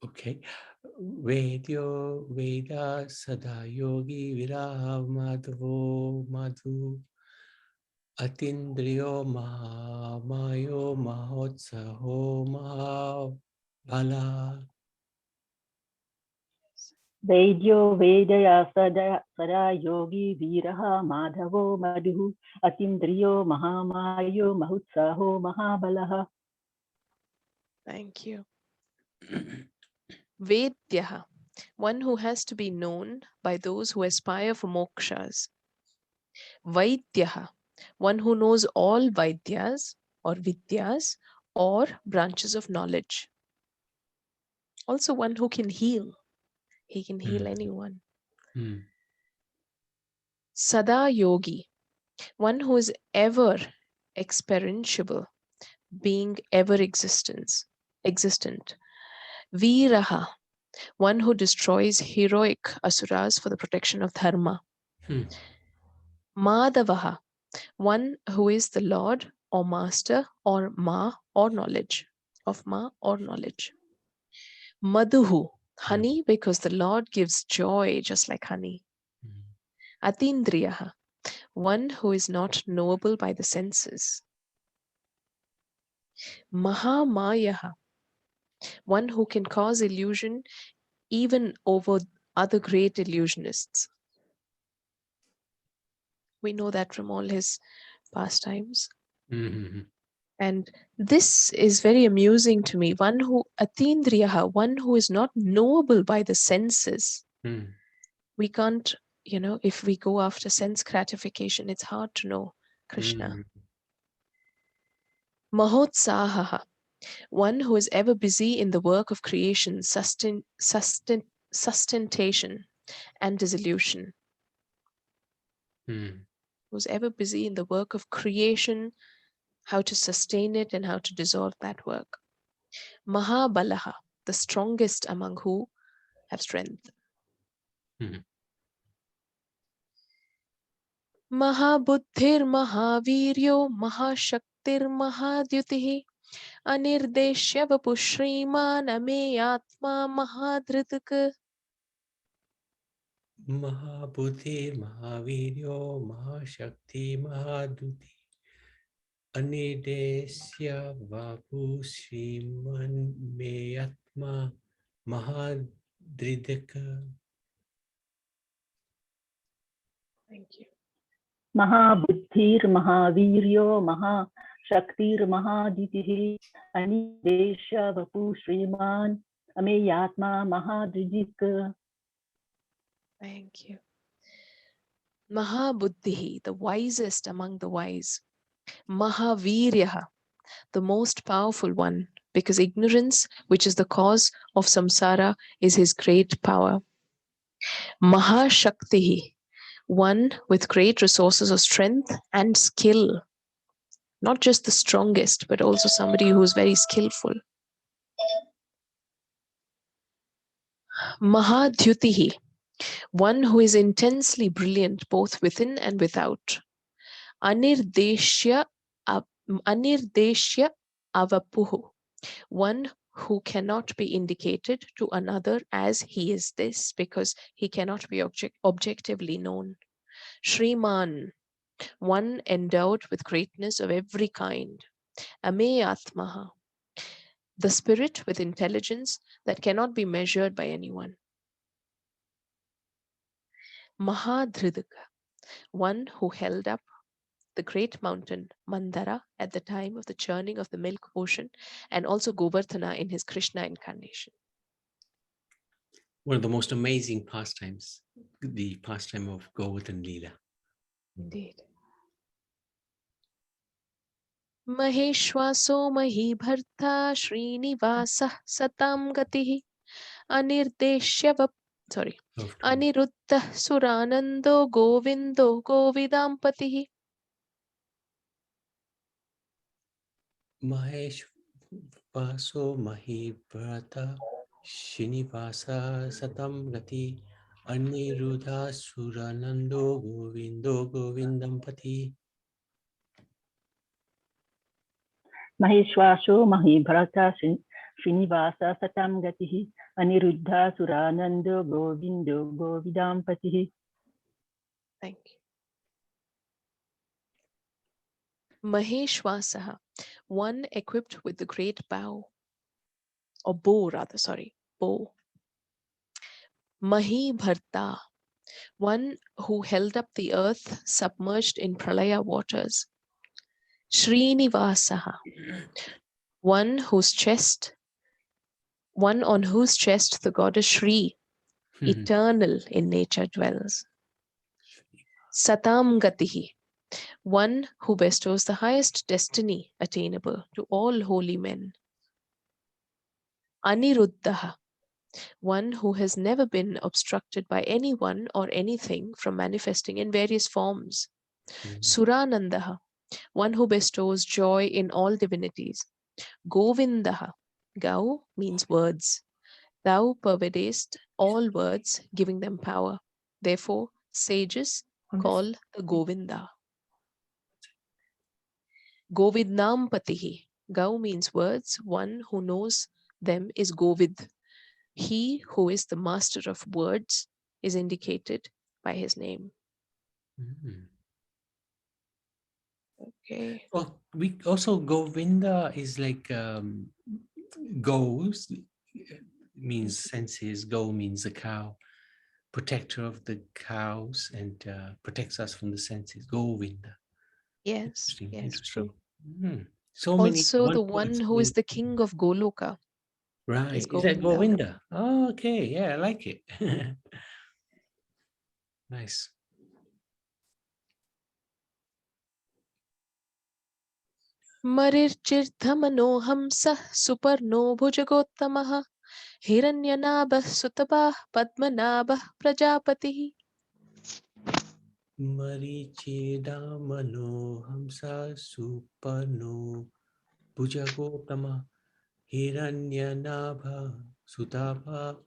Okay. Vedyo Veda Sada Yogi Viraha Madhavo Madhu Atindriyo Mahamayo Mahotsaho Mahabala. Vedyo Vedaya Sada Yogi Viraha Madhavo Madhu Atindriyo Mahamayo Mahutsaho Mahabalaha. Thank you. Vedyaha, one who has to be known by those who aspire for mokshas. Vaidyaha, one who knows all Vaidyas or Vidyas or branches of knowledge. Also one who can heal. He can heal anyone. Sada Yogi, one who is ever experientiable, being ever existent. Viraha, one who destroys heroic asuras for the protection of dharma. Madhavaha, one who is the Lord or Master or Ma or knowledge, of Ma or knowledge. Madhuhu, honey, because the Lord gives joy just like honey. Atindriyaha, one who is not knowable by the senses. Mahamayaha, one who can cause illusion even over other great illusionists. We know that from all his pastimes. And this is very amusing to me. One who, Atindriyaha, one who is not knowable by the senses. We can't, if we go after sense gratification, it's hard to know Krishna. Mahotsahaha, one who is ever busy in the work of creation, sustentation, and dissolution. Who's ever busy in the work of creation, how to sustain it and how to dissolve that work. Mahabalaha, the strongest among who have strength. Mahabuddhir Mahaviryo Mahashaktir Mahadyutihi Anirdeshya Vapushriman Ameyatma Mahadritak. Mahabudhi, Mahaviryo, Mahashakti, Mahaduti, Anidesya Vapu Sriman Meyatma Mahadridika. Thank you. महाबुद्धिर् महावीर्यो महाशक्तिर्महादितिः अनिदेश Vapu श्रीमान् अमेयात्मा महाद्विजिक्. Thank you. Mahabuddhihi, the wisest among the wise. Mahaviryaha, the most powerful one, because ignorance, which is the cause of samsara, is his great power. Mahashaktihi, one with great resources of strength and skill. Not just the strongest, but also somebody who is very skillful. Mahadhyutihi, one who is intensely brilliant both within and without. Anirdeshya avapuhu, one who cannot be indicated to another as he is this, because he cannot be objectively known. Shriman, one endowed with greatness of every kind. Ameyatmaha, the spirit with intelligence that cannot be measured by anyone. Mahadridika, one who held up the great mountain Mandara at the time of the churning of the milk ocean, and also Govardhana in his Krishna incarnation. One of the most amazing pastimes, the pastime of Govardhan Leela. Indeed. Maheshwaso Mahibharta Srinivasa Satam Gatihi Anirdeshya Aniruddha Suranando Govindo Govidampatihi. Mahesh Vaso Mahibharata Srinivasa Satam Gati Aniruddha Suranando Govindo Govindampati. महेश्वासो महीभरता Srinivas सतां गतिः Aniruddha सुरानन्दो Govindo गोविदाम्पतिः. Thank you. Maheshwasaha, one equipped with the great bow, or bow rather, bow. Mahibharta, one who held up the earth submerged in pralaya waters. Srinivasaha, one on whose chest the goddess Shri, eternal in nature, dwells. Satam Gatihi, one who bestows the highest destiny attainable to all holy men. Aniruddha, one who has never been obstructed by anyone or anything from manifesting in various forms. Suranandaha, one who bestows joy in all divinities. Govindaha, Gau means words. Thou pervadest all words, giving them power. Therefore, sages call the Govinda. Govidnampatihi, Gau means words. One who knows them is Govid. He who is the master of words is indicated by his name. Okay. Well, we also Govinda is like goes means senses. Go means a cow, protector of the cows, and protects us from the senses. Govinda. Yes, Interesting. yes, Interesting. true. So many. Also, the one who is the king of Goloka. Right. Is Govinda. that Govinda? Oh, okay. Yeah, I like it. Nice. Marirchirthamanohamsah suparno bhujagottamah hiranyanabah sutabah padmanabah prajapatihi. Marichidamano hamsa supano bhujagotama hiranyanabha sutapa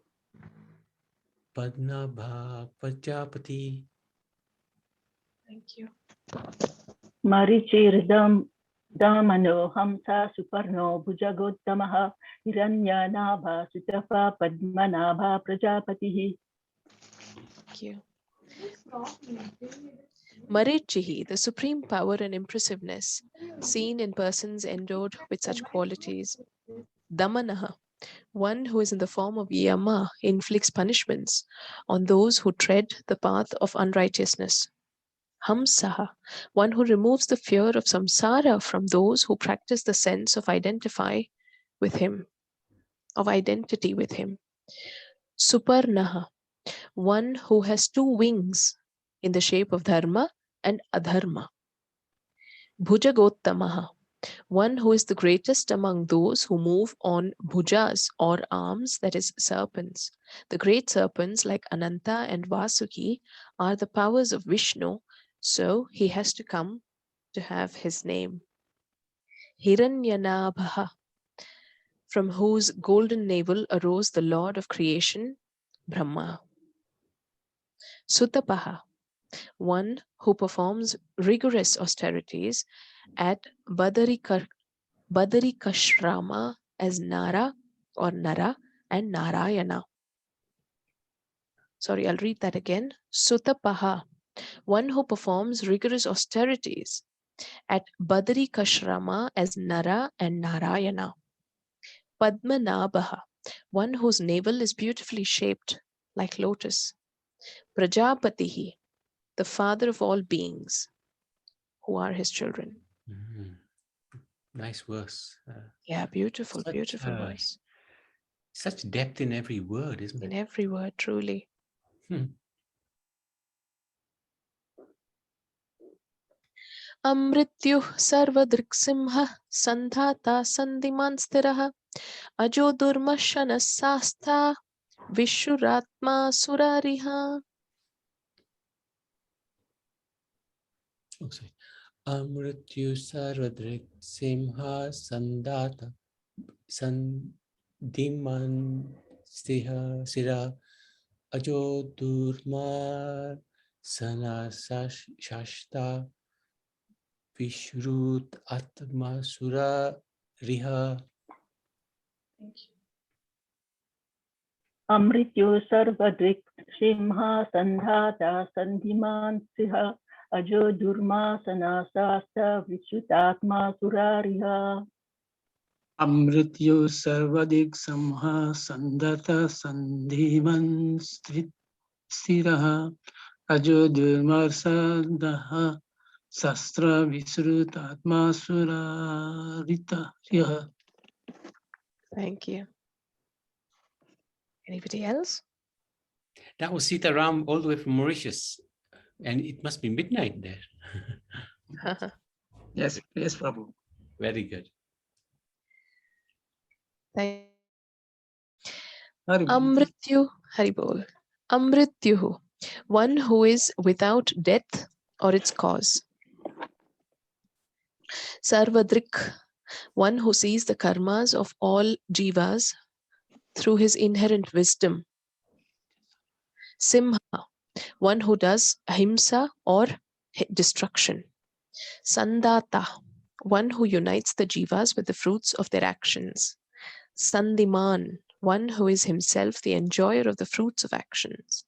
padnabha prajapati. Thank you. मरीचिर्दं दामनोहंसा सुपर्णो भुजगोत्तमः हिरण्यानाभा सुतपा पद्मनाभा प्रजापतिः. Thank you. Marichihi, the supreme power and impressiveness, seen in persons endowed with such qualities. Damanaha, one who is in the form of Yama, inflicts punishments on those who tread the path of unrighteousness. Hamsaha, one who removes the fear of samsara from those who practice the sense of identity with him. Suparnaha, one who has two wings in the shape of dharma and adharma. Bhujagottamaha, one who is the greatest among those who move on bhujas or arms, that is, serpents. The great serpents like Ananta and Vasuki are the powers of Vishnu, so he has to come to have his name. Hiranyanabha, from whose golden navel arose the Lord of creation, Brahma. Sutapaha, one who performs rigorous austerities at Badarikashrama as Nara or Nara and Narayana. Sorry, I'll read that again. Sutapaha, one who performs rigorous austerities at Badarikashrama as Nara and Narayana. Padmanabha, one whose navel is beautifully shaped like lotus. Prajapatihi, the father of all beings who are his children. Nice verse. Yeah, beautiful, beautiful verse. Such depth in every word, isn't it? In every word, truly. Amrityuh sarvadriksimha sandhata sandiman stiraha ajo durmashanas sastha vishuratma surariha. Okay. Amrityu sarvadrik simha sandata sandiman sira ajo durma sanasashta vishrut atma sura riha. Amrityu sarvadrik simha sandhata sandhiman siha ajo durma sanasasta vishutatma surariha. Amrityu sarvadik samha sandata sandhiman stiraha ajo durmarsadha sastra visrutatma surarita. Thank you. Anybody else? That was Sita Ram all the way from Mauritius. And it must be midnight there. Yes, Prabhu. Very good. Amrityu, Haribol. Amrityuhu, one who is without death or its cause. Sarvadrik, one who sees the karmas of all jivas through his inherent wisdom. Simha, one who does ahimsa or destruction. Sandata, one who unites the jivas with the fruits of their actions. Sandiman, one who is himself the enjoyer of the fruits of actions.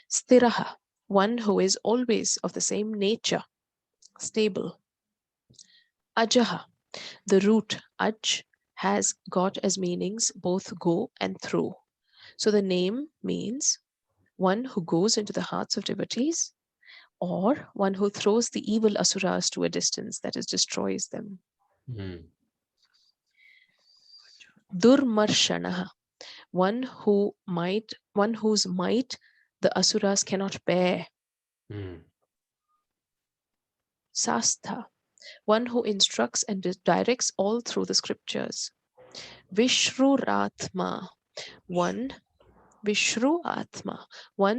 Stiraha, one who is always of the same nature, stable. Ajaha, the root aj has got as meanings both go and through. So the name means one who goes into the hearts of devotees or one who throws the evil asuras to a distance, that is, destroys them. Durmarshanaha, one whose might the asuras cannot bear. Sastha, one who instructs and directs all through the scriptures. Vishruratma, one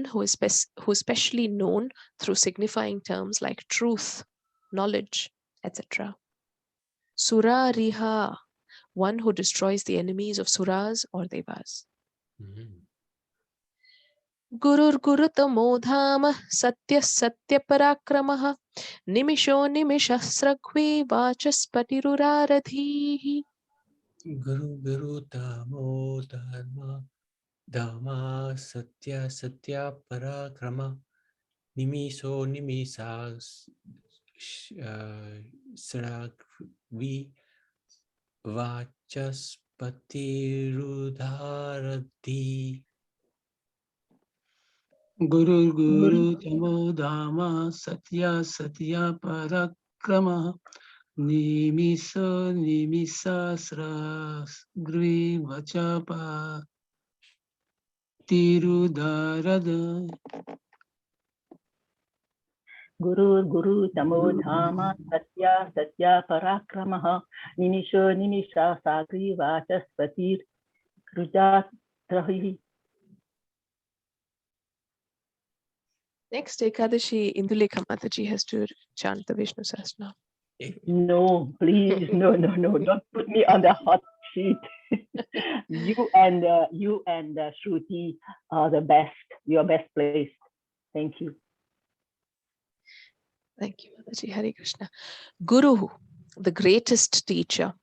who is specially known through signifying terms like truth, knowledge, etc. Surariha, one who destroys the enemies of suras or devas. Gurur Gurutamo Dhama Satya Satya Parakramah Nimisho Nimishasrakvi Vachaspatiruradhihi. Guru Guru Tamo Dharma Dhamma Satya Satya Parakrama Nimiso Nimisa Sragvi Vachaspatiruddharati. Guru Guru Tamo Dhamma Satya Satya Parakrama Nimiso Nimisasra Gri Vachapa Tirudarada. Guru Guru Tamo Dhama Satya Satya Parakramah Nimisho Nimisha Sagri Vachaspatir Rujat Rahi. Next, Ekadashi Indulekha Mataji has to chant the Vishnu Sahasranam. No, please, no, don't put me on the hot seat. you and Shruti are the best. You're best placed. Thank you. Thank you, Mataji. Hare Krishna. Guru, the greatest teacher.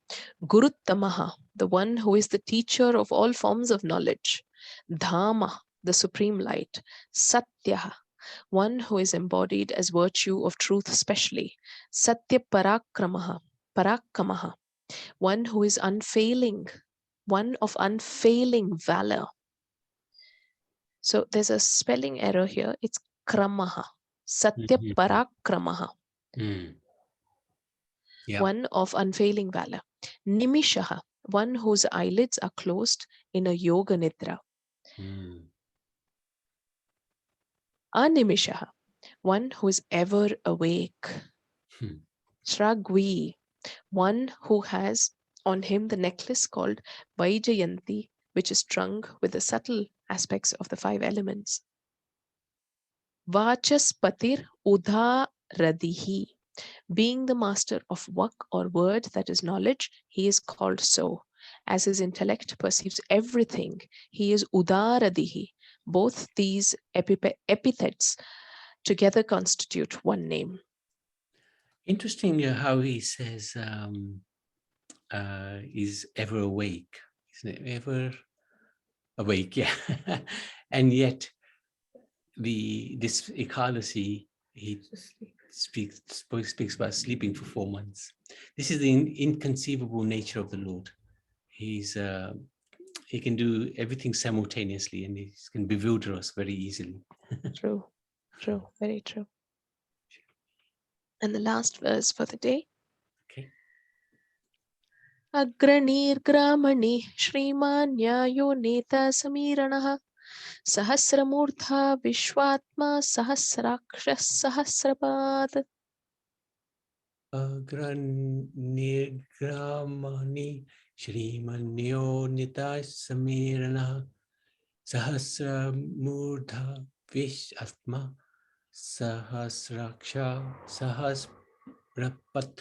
Guruttamaha, the one who is the teacher of all forms of knowledge. Dhamma, the supreme light. Satya, one who is embodied as virtue of truth specially. Satya Parakramaha, Parakamaha, one who is unfailing, one of unfailing valor. So there's a spelling error here. It's Kramaha. Satya Parakramaha. Yeah. One of unfailing valor. Nimishaha, one whose eyelids are closed in a yoga nidra. Animishaha, one who is ever awake. Sragvi, one who has on him the necklace called Vaijayanti, which is strung with the subtle aspects of the 5 elements. Vachaspatir Udharadihi, being the master of vak or word, that is knowledge, he is called so. As his intellect perceives everything, he is Udaradihi. Both these epithets together constitute one name. Interesting how he says is ever awake. Isn't it? Ever awake, yeah. And yet this Ekadasi, he speaks about sleeping for 4 months. This is the inconceivable nature of the Lord. He can do everything simultaneously, and he can bewilder us very easily. True, very true. And the last verse for the day. Okay. Agranir Gramani Shriman Nyayo Neta Samiranah Sahasramurtha Vishwatma Sahasraksha Sahasrapad. Agranirgramani Shrimanyo Nita Samirana Sahasramurdha Vishatma Sahasraksha Sahasrapat.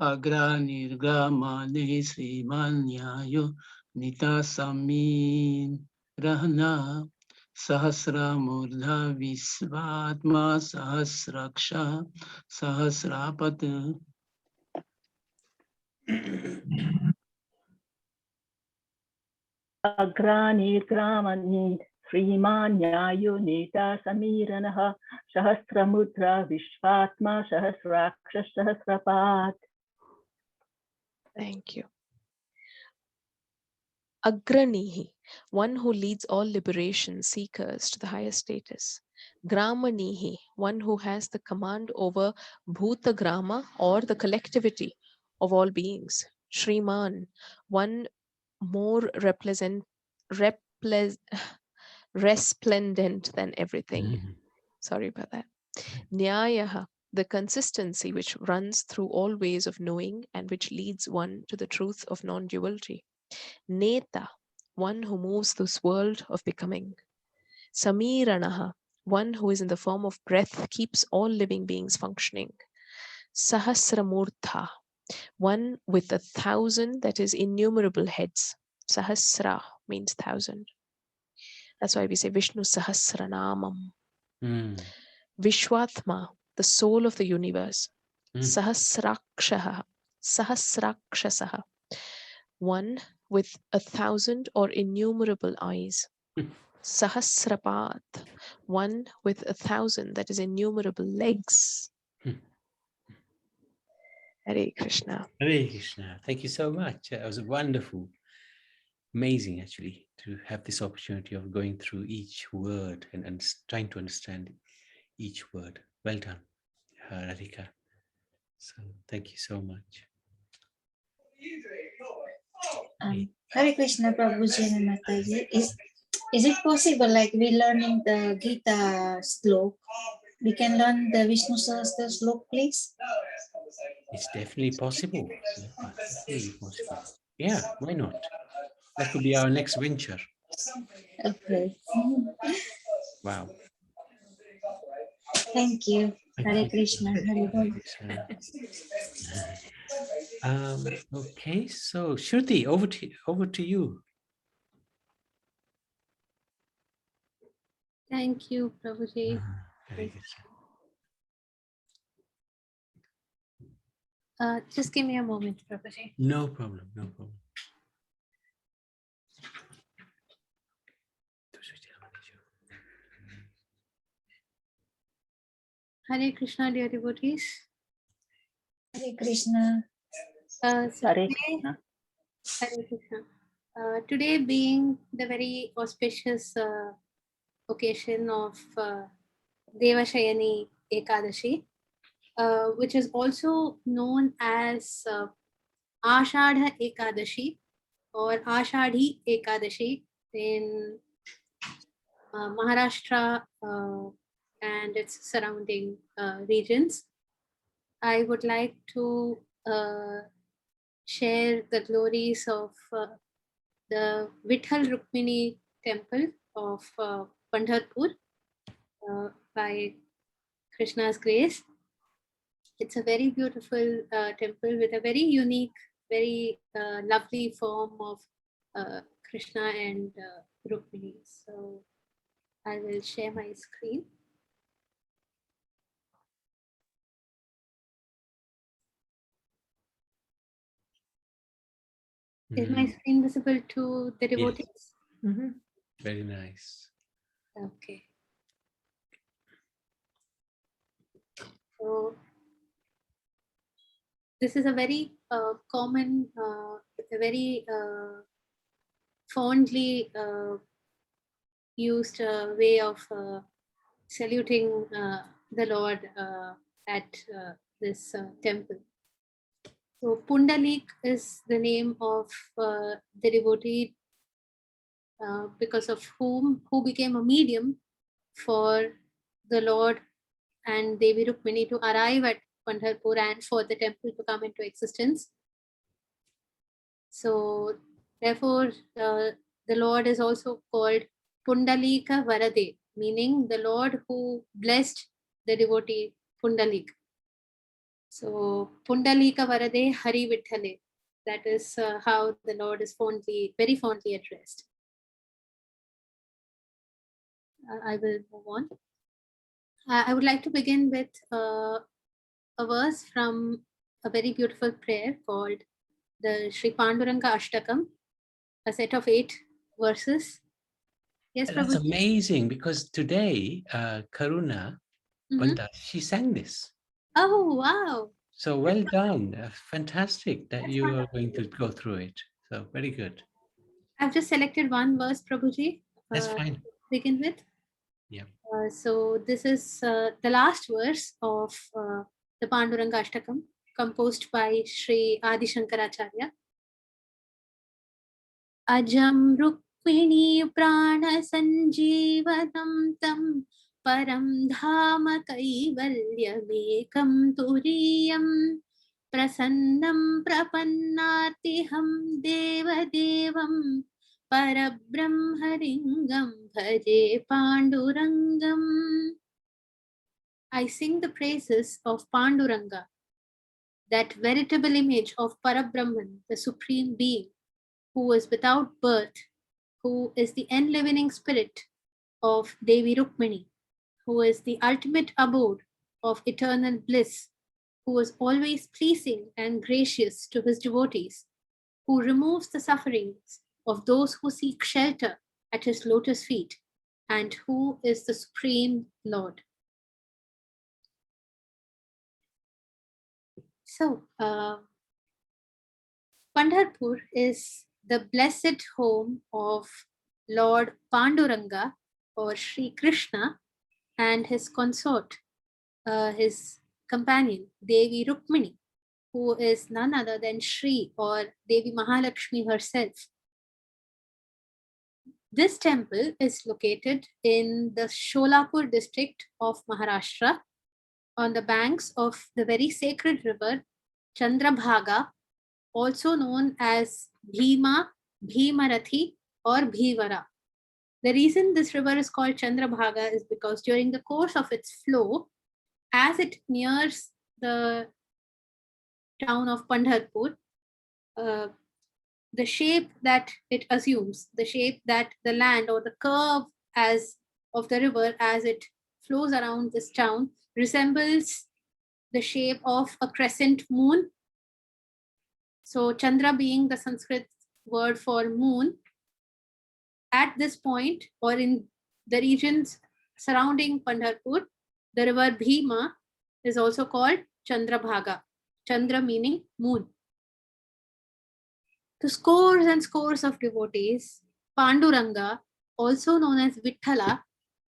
Agranirgamane Srimanyayo Nita Samin Rahna Sahasramurdha Visvatma Sahasraksha Sahasrapat. Agrani Gramani Sriman Nyayo Neta Samiranah Sahasramudra Vishvatma Sahasraksha Sahasrapat. Thank you. Agranihi, one who leads all liberation seekers to the highest status. Gramanihi, one who has the command over Bhuta Grama or the collectivity of all beings. Shriman, one more resplendent than everything. Sorry about that. Nyayaha, the consistency which runs through all ways of knowing and which leads one to the truth of non-duality. Neta, one who moves this world of becoming. Samiranaha, one who is in the form of breath, keeps all living beings functioning. Sahasramurtha, one with 1,000, that is innumerable heads. Sahasra means 1,000. That's why we say Vishnu Sahasranamam. Vishwatma, the soul of the universe. Sahasrakshaha, Sahasrakshasaha, one with 1,000 or innumerable eyes. Hmm. Sahasrapat, one with 1,000, that is innumerable legs. Hmm. Hare Krishna. Hare Krishna. Thank you so much. It was wonderful, amazing actually, to have this opportunity of going through each word and trying to understand each word. Well done, Radhika. So thank you so much. Hare Krishna, Prabhuji and Mataji. Is it possible, like we learning the Gita slok, we can learn the Vishnu Sahasra slok, please? It's definitely possible. Definitely possible. Yeah, why not? That could be our next venture. Okay. Wow. Thank you. Thank Hare you. Krishna. Hare Hare Krishna. Krishna. Okay, so Shruti, over to you. Thank you, Prabhuji. Hare Krishna. Just give me a moment, Prabhuji. No problem, no problem. Hare Krishna, dear devotees. Hare Krishna. So Hare today, Krishna. Hare Krishna. Today being the very auspicious occasion of Devashayani Ekadashi, which is also known as Ashadha Ekadashi or Ashadhi Ekadashi in Maharashtra and its surrounding regions. I would like to share the glories of the Vithal Rukmini temple of Pandharpur by Krishna's grace. It's a very beautiful temple with a very unique, very lovely form of Krishna and Rukmini. So I will share my screen. Is my screen visible to the devotees? Very nice. Okay. So this is a very common, a very fondly used way of saluting the Lord at this temple. So Pundalik is the name of the devotee because of who became a medium for the Lord and Devi Rukmini to arrive at Pandharpur and for the temple to come into existence. So therefore, the Lord is also called Pundalika Varade, meaning the Lord who blessed the devotee Pundalik. So Pundalika Varade Hari Vitthale. That is how the Lord is very fondly addressed. I will move on. I would like to begin with a verse from a very beautiful prayer called the Sri Panduranga Ashtakam, a set of 8 verses. Yes, That's Prabhuji? amazing, because today, Karuna Banda, she sang this. Oh, wow. So well done. Fantastic that That's you are wonderful. going to go through it. So very good. I've just selected one verse, Prabhuji, That's to fine. begin with. Yeah. So this is the last verse of the Panduranga Ashtakam, composed by Sri Adi Shankaracharya. Ajam Rukmini Prana Sanjeevanam Tam Param Dhama Kaivalyamekam Turiyam Prasannam Prapannatiham Deva Devam Parabrahmaringam Bhaje Pandurangam. I sing the praises of Panduranga, that veritable image of Parabrahman, the Supreme Being, who is without birth, who is the enlivening spirit of Devi Rukmini, who is the ultimate abode of eternal bliss, who is always pleasing and gracious to his devotees, who removes the sufferings of those who seek shelter at his lotus feet, and who is the Supreme Lord. So, Pandharpur is the blessed home of Lord Panduranga or Sri Krishna and his consort, his companion Devi Rukmini, who is none other than Sri or Devi Mahalakshmi herself. This temple is located in the Sholapur district of Maharashtra on the banks of the very sacred river Chandrabhaga, also known as Bhima, Bhimarathi or Bhivara. The reason this river is called Chandrabhaga is because during the course of its flow, as it nears the town of Pandharpur, the shape that it assumes, the shape that the land or the curve as of the river as it flows around this town resembles the shape of a crescent moon. So Chandra being the Sanskrit word for moon, at this point or in the regions surrounding Pandharpur, the river Bhima is also called Chandrabhaga, Chandra meaning moon. To scores and scores of devotees, Panduranga, also known as Vithala,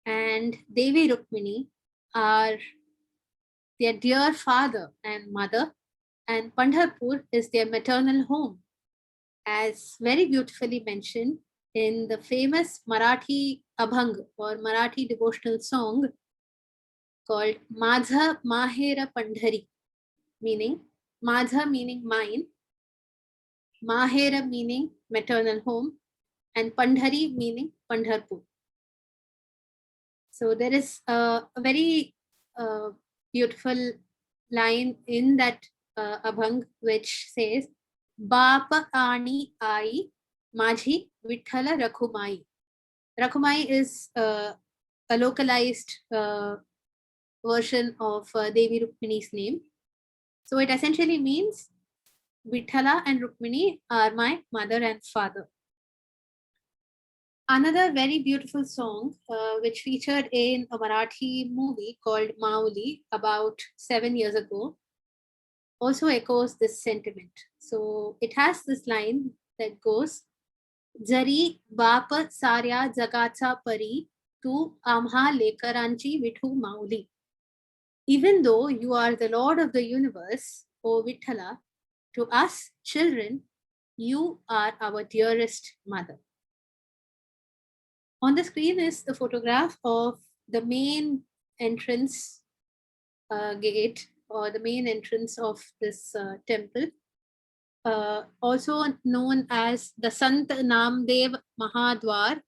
and Devi Rukmini are their dear father and mother, and Pandharpur is their maternal home, as very beautifully mentioned in the famous Marathi Abhang or Marathi devotional song called Madha Mahera Pandhari, meaning Madha meaning mine, Mahera meaning maternal home, and Pandhari meaning Pandharpur. So there is a very beautiful line in that Abhang which says, Bapa Ani Ai Majhi Vithala Rakhumai. Rakhumai is a localized version of Devi Rukmini's name. So it essentially means Vithala and Rukmini are my mother and father. Another very beautiful song which featured in a Marathi movie called Mauli about 7 years ago also echoes this sentiment. So it has this line that goes, Jari Bapa Sarya Jagacha Pari Tu Amha Lekaranchi Vithu Mauli. Even though you are the Lord of the universe, O Vithala, to us children, you are our dearest mother. On the screen is the photograph of the main entrance gate or the main entrance of this temple, also known as the Sant Namdev Mahadwar,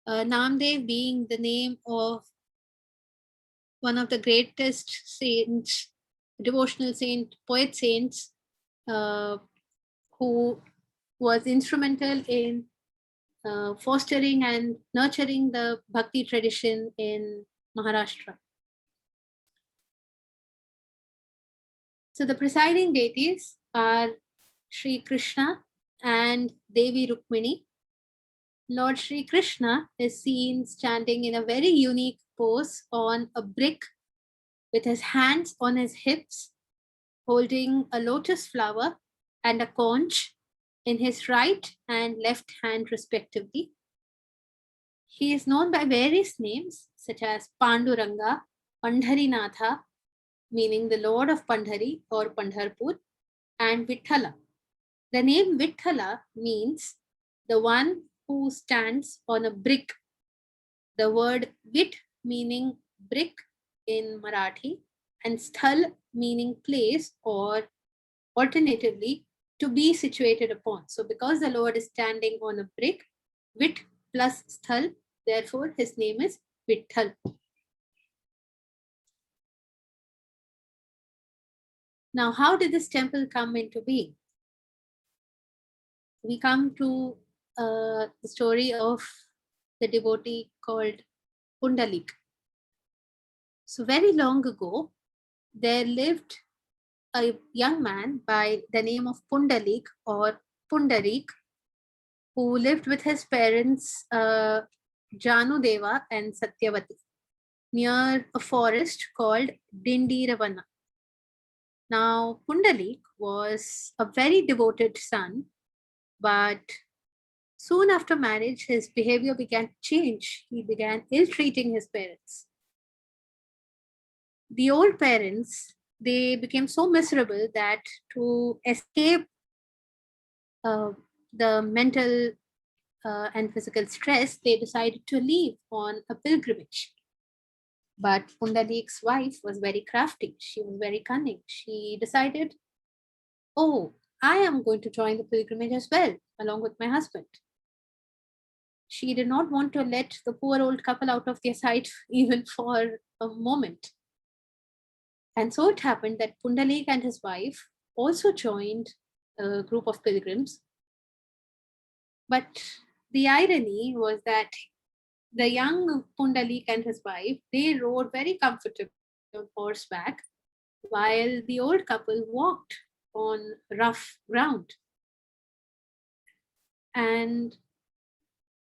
Namdev being the name of one of the greatest saints, devotional saint, poet saints, who was instrumental in fostering and nurturing the bhakti tradition in Maharashtra. So the presiding deities are Sri Krishna and Devi Rukmini. Lord Sri Krishna is seen standing in a very unique pose on a brick with his hands on his hips, holding a lotus flower and a conch in his right and left hand respectively. He is known by various names such as Panduranga, Pandharinatha, meaning the Lord of Pandhari or Pandharpur, and Vithala. The name Vithala means the one who stands on a brick. The word Vit meaning brick in Marathi and Sthal meaning place or alternatively to be situated upon. So because the Lord is standing on a brick, Vit plus Sthal, therefore his name is Vitthal. Now, how did this temple come into being? We come to the story of the devotee called Pundalik. So very long ago, there lived a young man by the name of Pundalik or Pundarik, who lived with his parents Janudeva and Satyavati near a forest called Dindiravana. Now, Pundalik was a very devoted son, but soon after marriage, his behavior began to change. He began ill-treating his parents. The old parents, they became so miserable that to escape the mental and physical stress, they decided to leave on a pilgrimage. But Pundalik's wife was very crafty. She was very cunning. She decided, oh, I am going to join the pilgrimage as well, along with my husband. She did not want to let the poor old couple out of their sight even for a moment. And so it happened that Pundalik and his wife also joined a group of pilgrims. But the irony was that the young Pundalik and his wife, they rode very comfortably on horseback, while the old couple walked on rough ground. And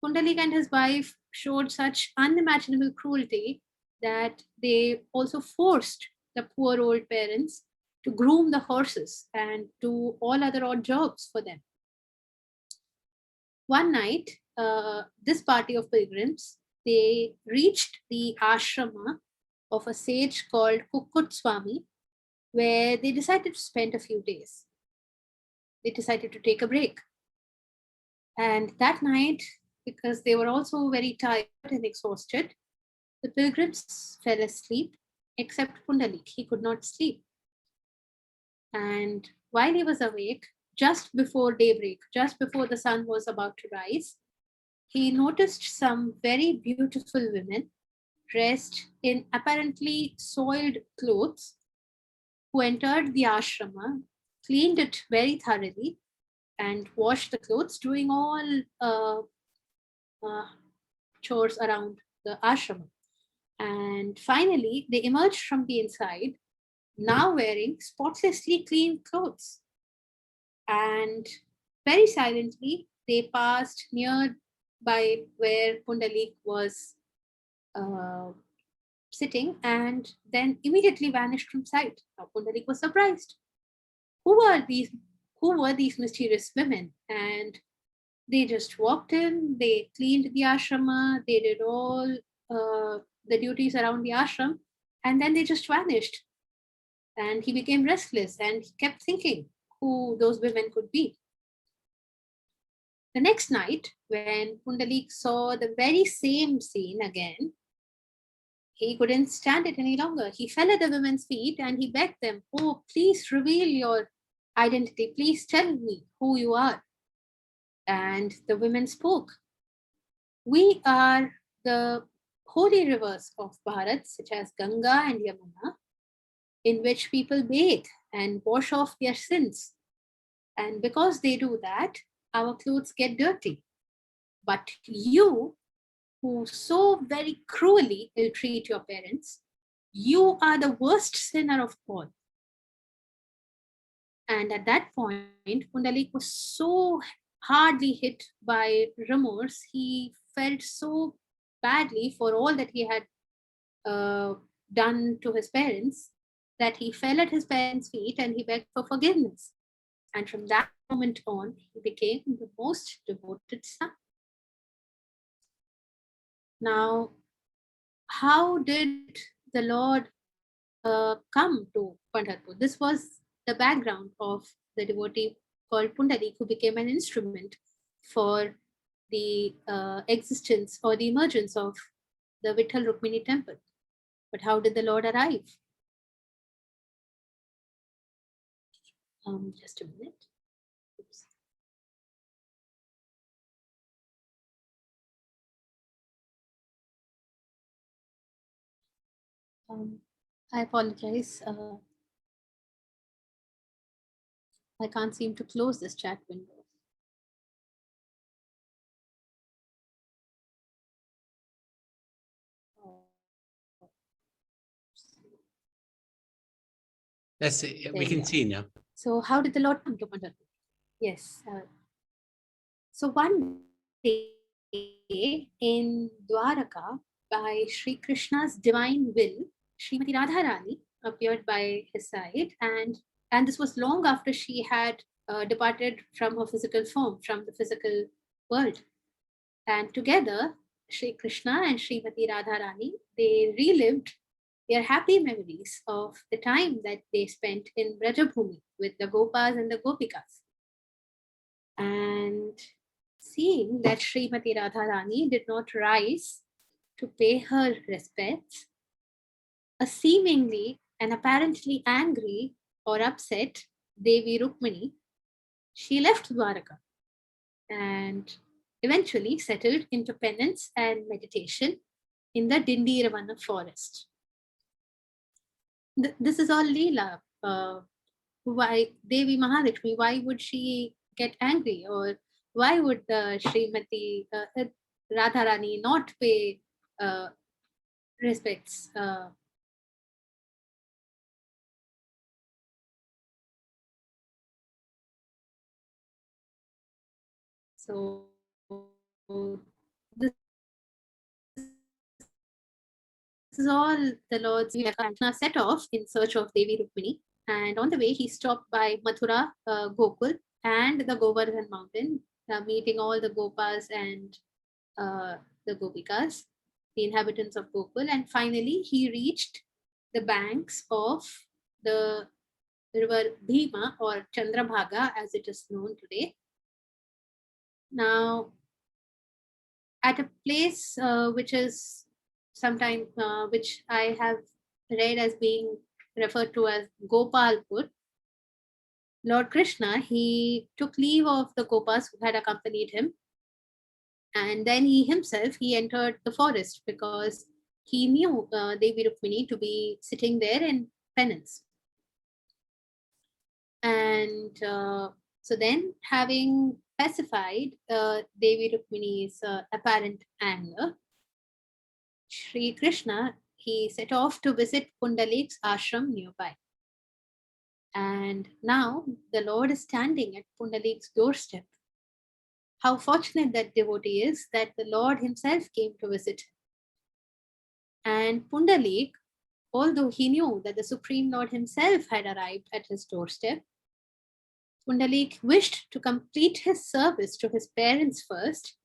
Pundalik and his wife showed such unimaginable cruelty that they also forced the poor old parents to groom the horses and do all other odd jobs for them. One night, this party of pilgrims, they reached the ashrama of a sage called Kukut Swami, where they decided to spend a few days. They decided to take a break. And that night, because they were also very tired and exhausted, the pilgrims fell asleep, except Pundalik. He could not sleep. And while he was awake, just before daybreak, just before the sun was about to rise, he noticed some very beautiful women dressed in apparently soiled clothes who entered the ashrama, cleaned it very thoroughly, and washed the clothes, doing all chores around the ashrama. And finally, they emerged from the inside, now wearing spotlessly clean clothes. And very silently, they passed near by where Pundalik was sitting, and then immediately vanished from sight. Now Pundalik was surprised. Who were these mysterious women? And they just walked in, they cleaned the ashrama, they did all the duties around the ashram, and then they just vanished. And he became restless and he kept thinking who those women could be. The next night, when Pundalik saw the very same scene again, he couldn't stand it any longer. He fell at the women's feet and he begged them, oh, please reveal your identity. Please tell me who you are. And the women spoke. We are the holy rivers of Bharat, such as Ganga and Yamuna, in which people bathe and wash off their sins. And because they do that, our clothes get dirty. But you, who so very cruelly ill-treat your parents, you are the worst sinner of all. And at that point, Pundalik was so hardly hit by remorse. He felt so badly for all that he had done to his parents that he fell at his parents' feet and he begged for forgiveness. And from that moment on, he became the most devoted son. Now, how did the Lord come to Pandharpur? This was the background of the devotee called Pundalik, who became an instrument for the existence or the emergence of the Vitthal Rukmini temple. But how did the Lord arrive? Just a minute. Oops. I apologize. I can't seem to close this chat window. That's it. We There can we see now. So how did the Lord come to Pandharpur? Yes. So one day in Dwaraka, by Sri Krishna's divine will, Srimati Radharani appeared by his side, and this was long after she had departed from her physical form, from the physical world. And together, Sri Krishna and Srimati Radharani, they relived their happy memories of the time that they spent in Brajabhumi with the Gopas and the Gopikas. And seeing that Srimati Radharani did not rise to pay her respects, a seemingly and apparently angry or upset Devi Rukmini, she left Dwaraka and eventually settled into penance and meditation in the Dindiravana forest. This is all Leela. Why Devi Mahalakshmi, why would she get angry, or why would Srimati Radharani not pay respects? So this is all the Lord's Krishna set off in search of Devi Rukmini, and on the way he stopped by Mathura, Gokul, and the Govardhan mountain, meeting all the Gopas and the Gopikas, the inhabitants of Gokul, and finally he reached the banks of the river Bhima, or Chandrabhaga as it is known today. Now, at a place which is sometime which I have read as being referred to as Gopalpur, Lord Krishna, he took leave of the Gopas who had accompanied him, and then he entered the forest because he knew Devi Rukmini to be sitting there in penance. And so then, having pacified Devi Rukmini's apparent anger, Sri Krishna, he set off to visit Pundalik's ashram nearby. And now the Lord is standing at Pundalik's doorstep. How fortunate that devotee is that the Lord himself came to visit him. And Pundalik, although he knew that the Supreme Lord himself had arrived at his doorstep, Pundalik wished to complete his service to his parents first.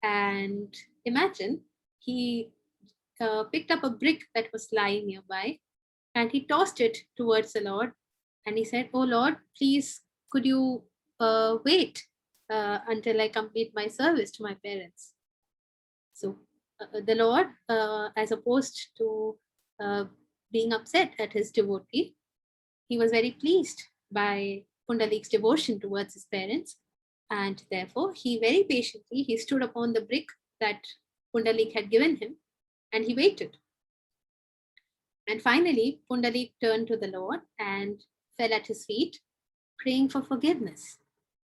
And imagine, he picked up a brick that was lying nearby and he tossed it towards the Lord. And he said, "Oh Lord, please, could you wait until I complete my service to my parents?" So the Lord, as opposed to being upset at his devotee, he was very pleased by Pundalik's devotion towards his parents, and therefore he very patiently he stood upon the brick that Pundalik had given him, and he waited. And finally, Pundalik turned to the Lord and fell at his feet, praying for forgiveness.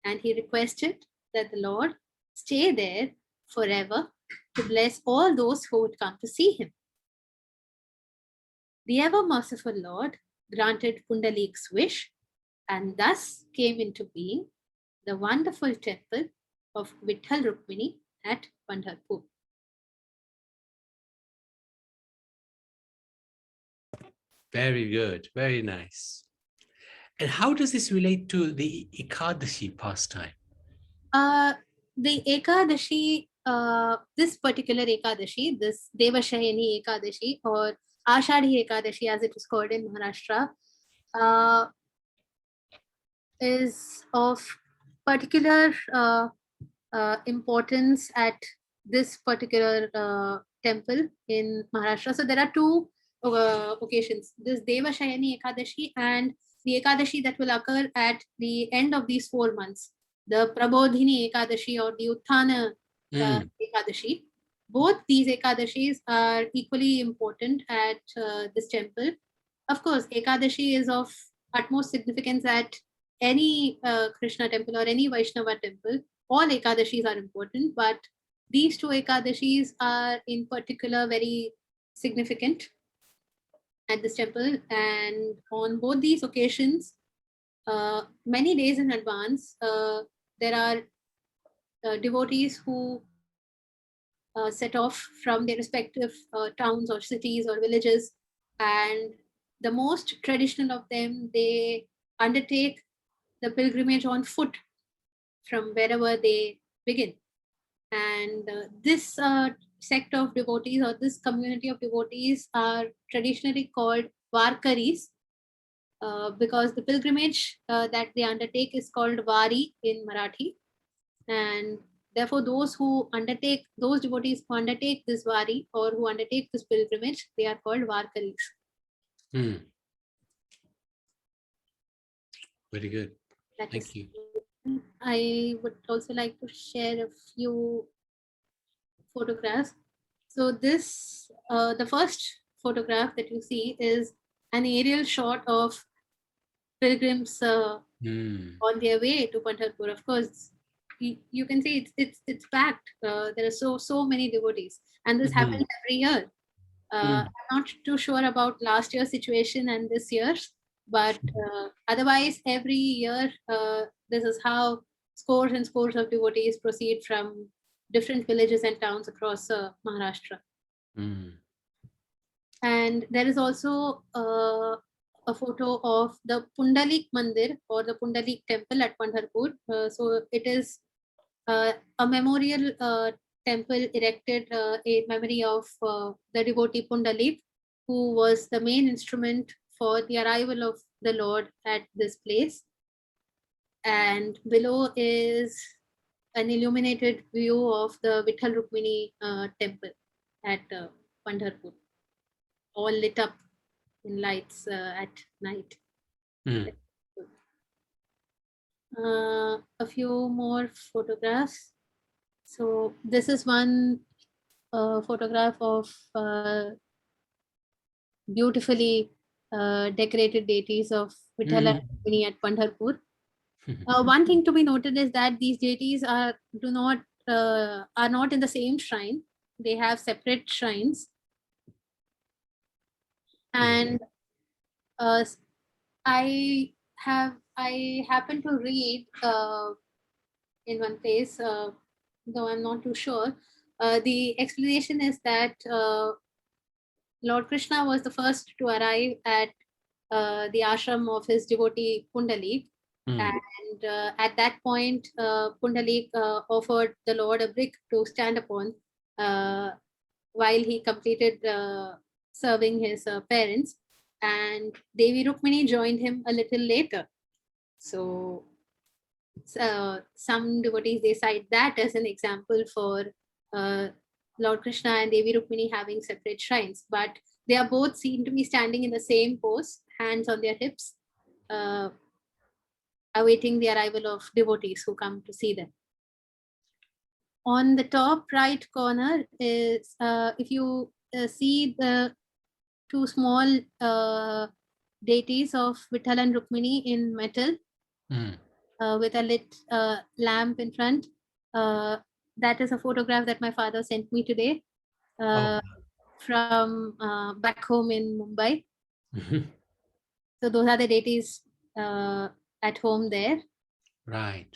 And he requested that the Lord stay there forever to bless all those who would come to see him. The ever merciful Lord granted Pundalik's wish, and thus came into being the wonderful temple of Vitthal Rukmini at Pandharpur. Very good, very nice. And how does this relate to the Ekadashi pastime? The Ekadashi, this particular Ekadashi, this Devashayani Ekadashi, or Ashadhi Ekadashi as it is called in Maharashtra, is of particular importance at this particular temple in Maharashtra. So there are two occasions, this Devashayani Ekadashi and the Ekadashi that will occur at the end of these 4 months, the Prabodhini Ekadashi or the Utthana Ekadashi. Both these Ekadashis are equally important at this temple. Of course, Ekadashi is of utmost significance at any Krishna temple or any Vaishnava temple. All Ekadashis are important, but these two Ekadashis are in particular very significant at this temple. And on both these occasions, many days in advance, there are devotees who set off from their respective towns or cities or villages, and the most traditional of them, they undertake the pilgrimage on foot from wherever they begin. And this sect of devotees or this community of devotees are traditionally called Varkaris, because the pilgrimage that they undertake is called Vari in Marathi. And therefore, those devotees who undertake this Vari or who undertake this pilgrimage, they are called Varkaris. Hmm. Very good. That Thank is- you. I would also like to share a few photographs. So this, the first photograph that you see is an aerial shot of pilgrims Hmm. on their way to Pandharpur. Of course, you can see it's packed. There are so many devotees, and this Mhm. happens every year. Mm. I'm not too sure about last year's situation and this year's, but otherwise, every year this is how scores and scores of devotees proceed from different villages and towns across Maharashtra. Mm. And there is also a photo of the Pundalik Mandir or the Pundalik Temple at Pandharpur. So it is a memorial temple erected in memory of the devotee Pundalik, who was the main instrument for the arrival of the Lord at this place. And below is an illuminated view of the Vitthal Rukmini temple at Pandharpur, all lit up in lights at night. Mm. A few more photographs. So this is one photograph of beautifully decorated deities of Vitthal and Rukmini at Pandharpur. One thing to be noted is that these deities are not in the same shrine. They have separate shrines, and I happen to read in one place, though I'm not too sure. The explanation is that Lord Krishna was the first to arrive at the ashram of his devotee Pundalik. Mm. And at that point, Pundalik offered the Lord a brick to stand upon while he completed serving his parents. And Devi Rukmini joined him a little later. So some devotees, they cite that as an example for Lord Krishna and Devi Rukmini having separate shrines, but they are both seen to be standing in the same pose, hands on their hips, awaiting the arrival of devotees who come to see them. On the top right corner is, if you see the two small deities of Vitthal and Rukmini in metal, Mm. with a lit lamp in front. That is a photograph that my father sent me today from back home in Mumbai. Mhm. So those are the deities at home there. Right.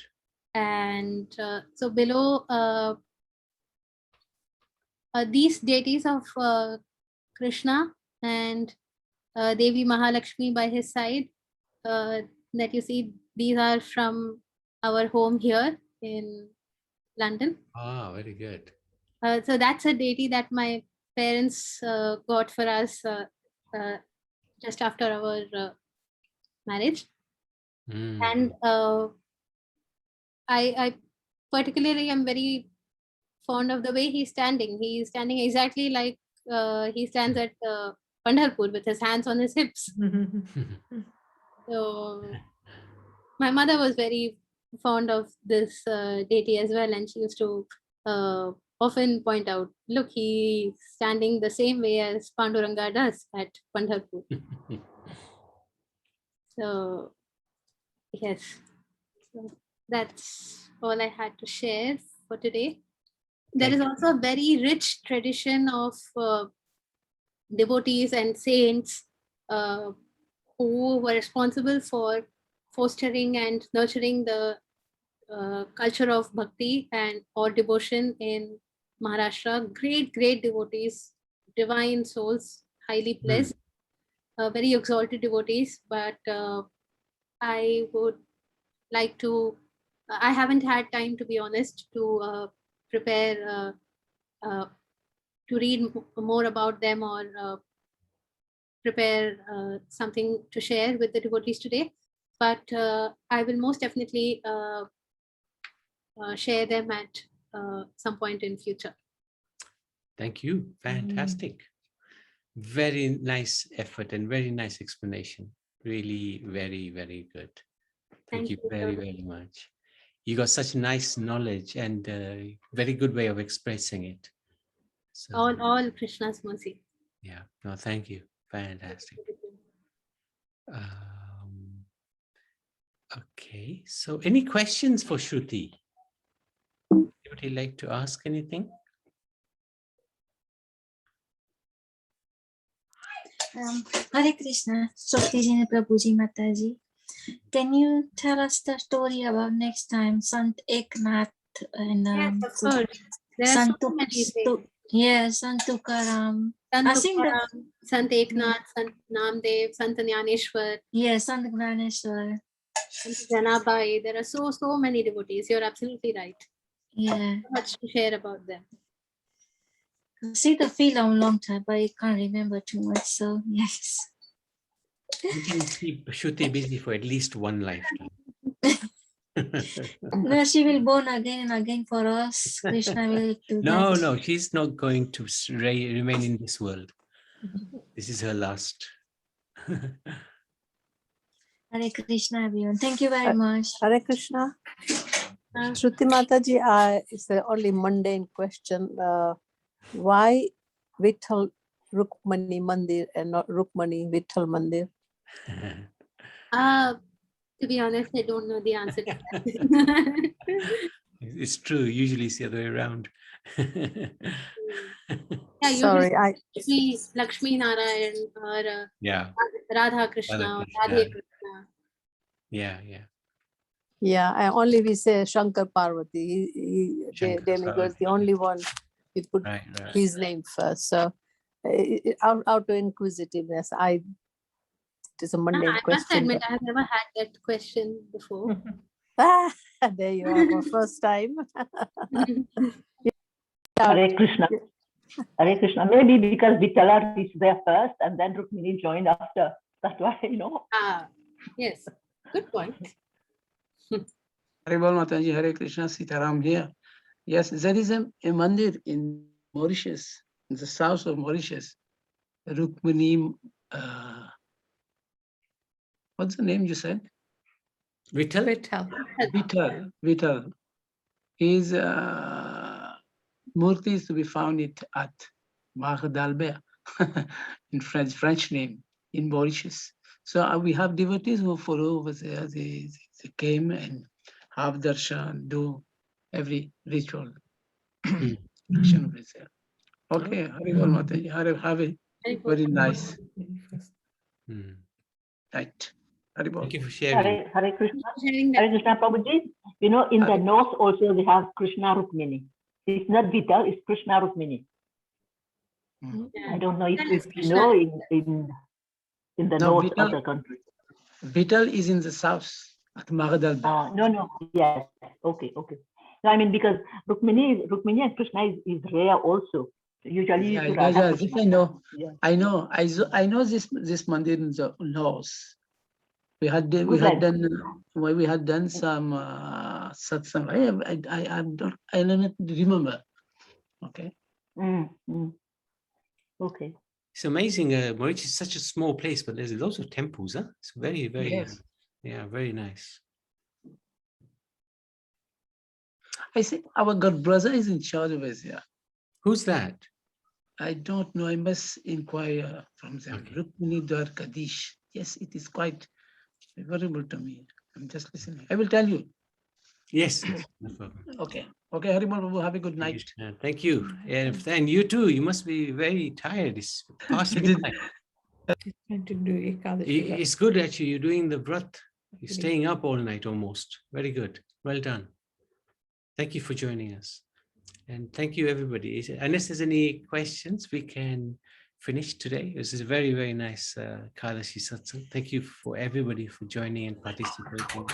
And so below these deities of Krishna and Devi Mahalakshmi by his side, that you see, these are from our home here in London. Ah, very good. So that's a deity that my parents got for us just after our marriage. Mm. And I particularly am very fond of the way he's standing. He's standing exactly like he stands at Pandharpur with his hands on his hips. So my mother was very fond of this deity as well, and she used to often point out, look, he's standing the same way as Panduranga does at Pandharpur. So yes, so that's all I had to share for today. There is Thank you. also a very rich tradition of devotees and saints who were responsible for fostering and nurturing the culture of bhakti and or devotion in Maharashtra. Great devotees, divine souls, highly blessed, very exalted devotees. But I would like to, I haven't had time, to be honest, to prepare, to read more about them or prepare something to share with the devotees today. But I will most definitely share them at some point in future. Thank you. Fantastic. Very nice effort and very nice explanation. Really very, very good. Thank Thank you you, very, sir. very much. You got such nice knowledge and very good way of expressing it. So, All Krishna's mercy. yeah, no, thank you. Fantastic. Okay, so any questions for Shruti? Anybody like to ask anything? Hare Krishna, Shruti Prabhuji Mataji. Can you tell us the story about next time, Sant Eknath and Yes, of course. There are so many things. Sant Tukaram. Sant I think that- Tukaram, Sant Eknath, Sant Namdev, Sant Jnaneshwar, Yes, Sant Gnaneshwar. Sant Janabai. There are so many devotees. You're absolutely right. Yeah. So much to share about them. I see the film long time, but I can't remember too much. So yes. You can keep Shruti busy for at least one lifetime. No, she will born again and again for us. Krishna will do No, that. no, she's not going to remain in this world. This is her last. Hare Krishna, everyone. Thank you very much. Hare Krishna. Shruti Mataji, it's only mundane question. Why Vitthal Rukmani Mandir and not Rukmani Vitthal Mandir? To be honest, I don't know the answer to that. It's true. Usually it's the other way around. Yeah, Sorry, usually Lakshmi Narayan or Yeah, Radha Krishna or Krishna. Radhe Krishna. yeah. yeah, only we say Shankar Parvati. Shankar Demigods, Parvati. the only one we put Right. his name first. So out of inquisitiveness, it is a mundane I must question. admit, I have never had that question before. There you are, for first time. Hare Krishna. Hare Krishna. Maybe because Vittala reached there first and then Rukmini joined after. That's why, Yes, good point. Hare Bol Mataji, Hare Krishna, Sitaram here. Yes, there is a mandir in Mauritius, in the south of Mauritius. Rukmini, what's the name you said? Vittal? Vittal. His murti is to be found at Mar d'Albert, in French name, in Mauritius. So we have devotees who follow over there. They came and have darshan, do every ritual. Action over there. Okay, Haribol Mataji, have a very nice night. Haribol. Thank you for sharing. Hare Krishna. Sharing Hare that. Krishna Prabhuji. In the north also we have Krishna Rukmini. It's not Vittal, it's Krishna Rukmini. Yeah. I don't know if That is you know in the No, north of the country. Vittal is in the south at Mar d'Albert. No, yes. Okay. No, I mean because Rukmini and Krishna is rare also. Usually Yeah, you should Radha this Krishna. I know. Yeah. I know this mandir in the north. We had Good we had done some satsang. I don't remember. Okay. Okay. It's amazing. Mauritius is such a small place, but there's lots of temples. Huh? It's very, very, Yes. very nice. I think our god brother is in charge of Asia. Who's that? I don't know. I must inquire from them. Okay. Rukmini Dwarkadish. Yes, it is quite favorable to me. I'm just listening. I will tell you. Yes. No problem. Okay. Okay, Haribol Prabhu, have a good night. Thank you. And you too. You must be very tired. It's past midnight. It's good actually. You're doing the vrat. You're staying up all night almost. Very good. Well done. Thank you for joining us. And thank you, everybody. Unless there's any questions, we can finish today. This is a very, very nice Kalashi Satsang. Thank you for everybody for joining and participating.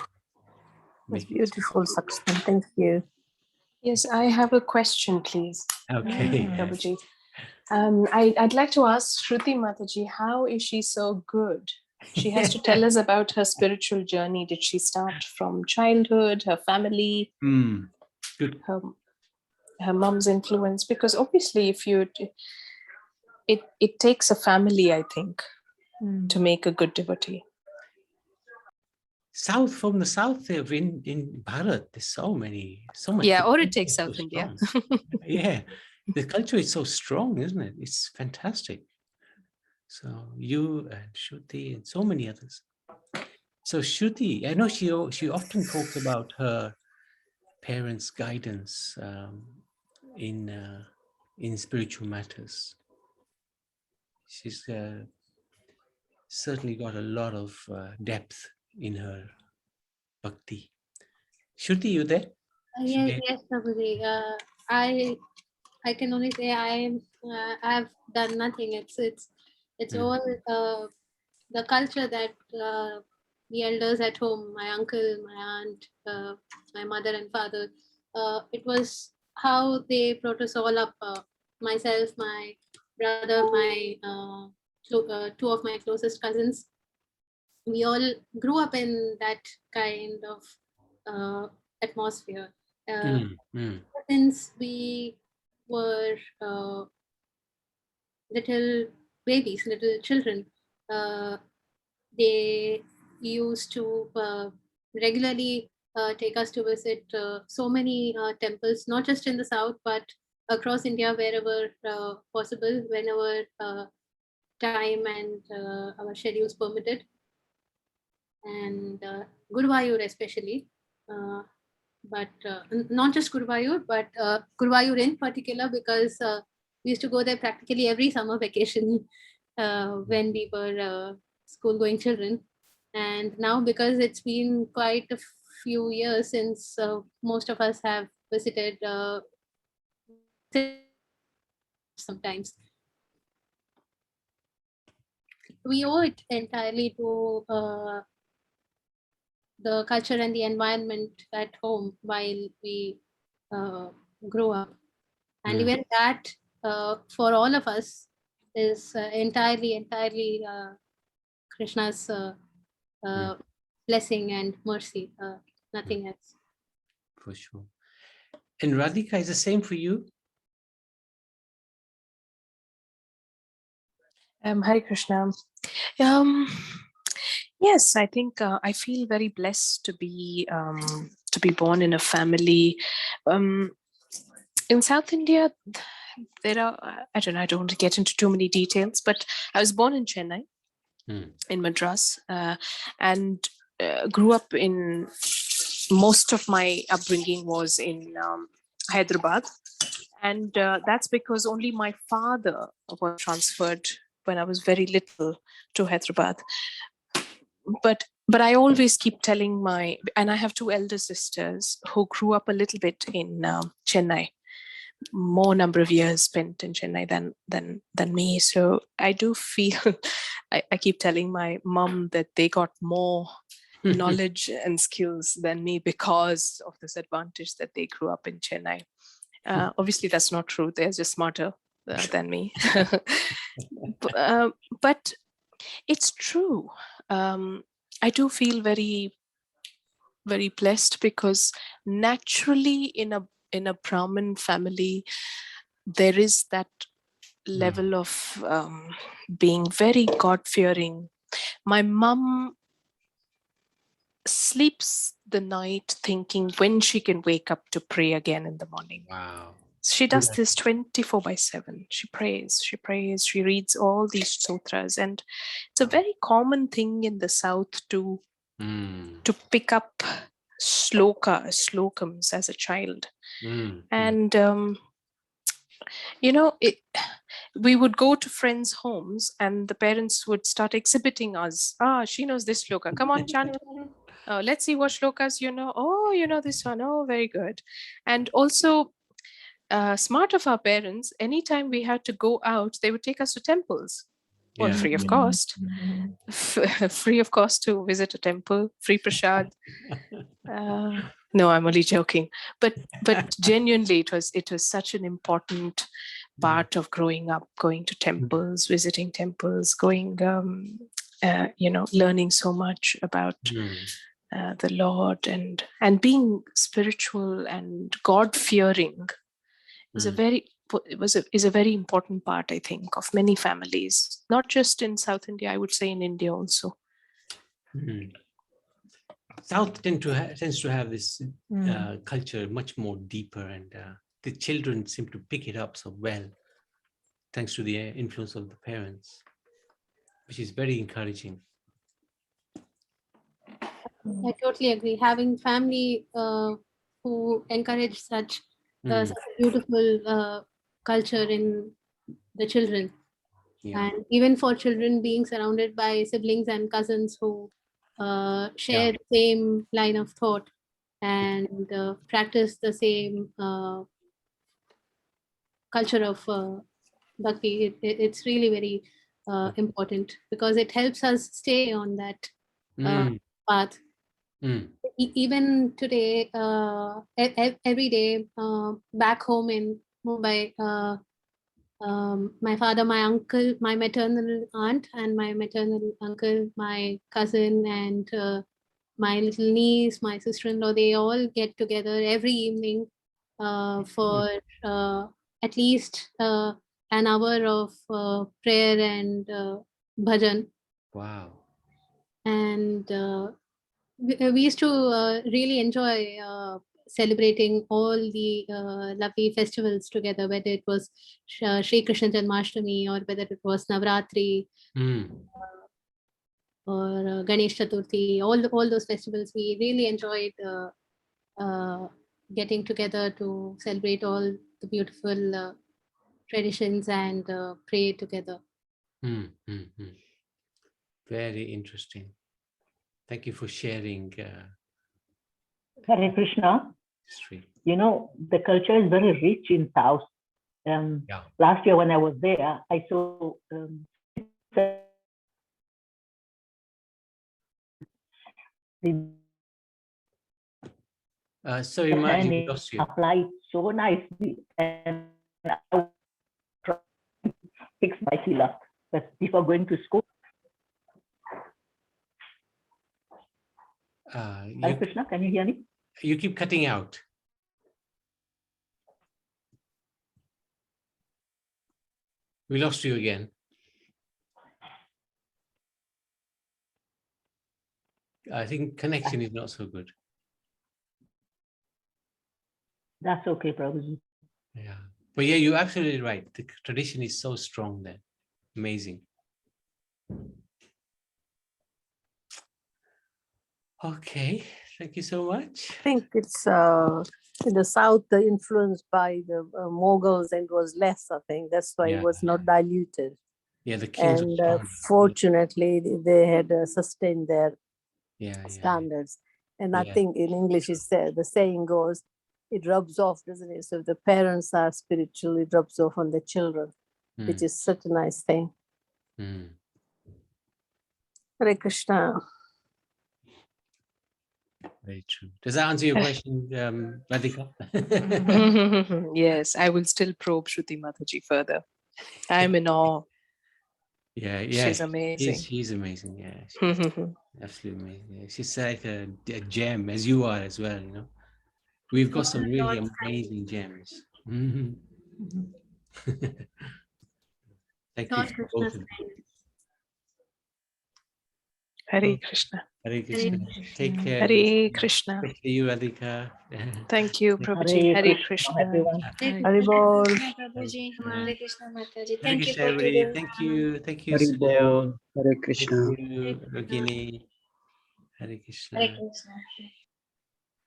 It's beautiful, Sakshan. Thank you. Yes, I have a question, please. Okay. Prabhuji. I'd like to ask Shruti Mataji, how is she so good? She has to tell us about her spiritual journey. Did she start from childhood, her family, Good. her mom's influence? Because obviously, if you, it takes a family, I think, to make a good devotee. From the south there in Bharat, there's so much. Yeah, or the it takes culture is South so India. strong. Yeah, the culture is so strong, isn't it? It's fantastic. So you and Shruti and so many others. So Shruti, I know she often talks about her parents' guidance in spiritual matters. She's certainly got a lot of depth in her bhakti. Shruti, you there? Yes, Prabhuji. I can only say I've done nothing. It's all the culture that the elders at home, my uncle, my aunt, my mother and father. It was how they brought us all up. Myself, my brother, my two of my closest cousins. We all grew up in that kind of atmosphere. Since we were little babies, little children, they used to regularly take us to visit so many temples, not just in the south, but across India, wherever possible, whenever time and our schedules permitted. And Guruvayur especially. But not just Guruvayur, but Guruvayur in particular, because we used to go there practically every summer vacation when we were school-going children. And now, because it's been quite a few years since most of us have visited sometimes, we owe it entirely to the culture and the environment at home while we grow up. And even that, for all of us, is entirely Krishna's blessing and mercy, nothing else. For sure. And Radhika, is the same for you? Hare Krishna. Yes, I think I feel very blessed to be born in a family. In South India, there are, I don't want to get into too many details, but I was born in Chennai, in Madras, and grew up in, most of my upbringing was in Hyderabad. And that's because only my father was transferred when I was very little to Hyderabad. But I always keep telling and I have two elder sisters who grew up a little bit in Chennai, more number of years spent in Chennai than me. So I do feel, I keep telling my mom that they got more knowledge and skills than me because of this advantage that they grew up in Chennai. Obviously, that's not true. They're just smarter than me. But it's true. I do feel very, very blessed because naturally in a Brahmin family, there is that level of being very God-fearing. My mom sleeps the night thinking when she can wake up to pray again in the morning. Wow. She does this 24/7. She prays, she reads all these sutras. And it's a very common thing in the South to pick up slokams as a child. And, we would go to friends' homes and the parents would start exhibiting us. She knows this shloka. Come on, chant. Let's see what shlokas you know. Oh, you know this one. Oh, very good. And also, smart of our parents, anytime we had to go out, they would take us to temples. Well, Yeah. free of cost. Free of cost to visit a temple, free prasad. No, I'm only joking. But genuinely, it was such an important part of growing up, going to temples, visiting temples, going, learning so much about the Lord and being spiritual and God fearing is a very important part, I think, of many families, not just in South India. I would say in India also. South tends to have this culture much more deeper, and the children seem to pick it up so well, thanks to the influence of the parents, which is very encouraging. I totally agree. Having family who encourage such a beautiful culture in the children, and even for children being surrounded by siblings and cousins who share the same line of thought and practice the same culture of bhakti. It's really very important because it helps us stay on that path. Even today, every day, back home in Mumbai, my father, my uncle, my maternal aunt, and my maternal uncle, my cousin, and my little niece, my sister-in-law, they all get together every evening for at least an hour of prayer and bhajan. Wow. And we used to really enjoy celebrating all the lovely festivals together, whether it was Shri Krishna Janmashtami or whether it was Navratri or Ganesh Chaturthi, all those festivals. We really enjoyed getting together to celebrate all the beautiful traditions and pray together. Very interesting. Thank you for sharing. Hare Krishna. History. You know, the culture is very rich in South. Last year when I was there, I saw sorry, Margie, we lost you. Applied so nicely, and I fix my sila, but before going to school. Hare Krishna, can you hear me? You keep cutting out. We lost you again. I think connection is not so good. That's okay, Prabhuji. Yeah. But yeah, you're absolutely right. The tradition is so strong there. Amazing. Okay, thank you so much. I think it's in the south, the influence by the Mughals, and was less. I think that's why it was not diluted. Yeah, the kings. And fortunately, they had sustained their standards. And I think in English, it's the saying goes, it rubs off, doesn't it? So if the parents are spiritual, it rubs off on the children, which is such a nice thing. Hare Krishna. Very true. Does that answer your question, Radhika? Yes, I will still probe Shruti Mataji further. I'm in awe. Yeah, she's amazing. She's amazing. Yeah, she's absolutely amazing. Yeah, she's like a gem, as you are as well. You know, we've got some really amazing gems. Thank you for both of you. Hare Krishna. Hare Krishna. Take care. Hare Krishna. Especially you, Radhika. Thank you, Prabhuji. Hare Krishna. Everyone. Hare Bol. Prabhuji. Hare Krishna Mataji. Hare Thank you Krishna, for everybody. today. Thank you. Thank you, Hare Sunil. Bol. Hare Krishna. Thank you, Ragini. Hare Krishna. Hare Krishna.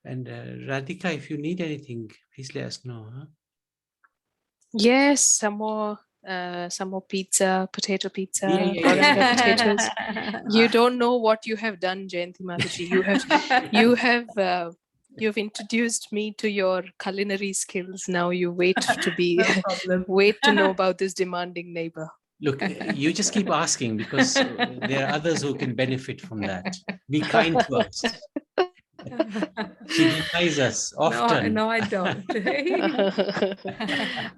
And Radhika, if you need anything, please let us know. Huh? Yes, some more some more pizza, potato pizza, Yeah, yeah, coriander potatoes. You don't know what you have done, Jayanti Mataji. You've introduced me to your culinary skills. Now you wait to be No problem. wait to know about this demanding neighbor. Look, you just keep asking because there are others who can benefit from that. Be kind to us. She denies us often. No, I don't.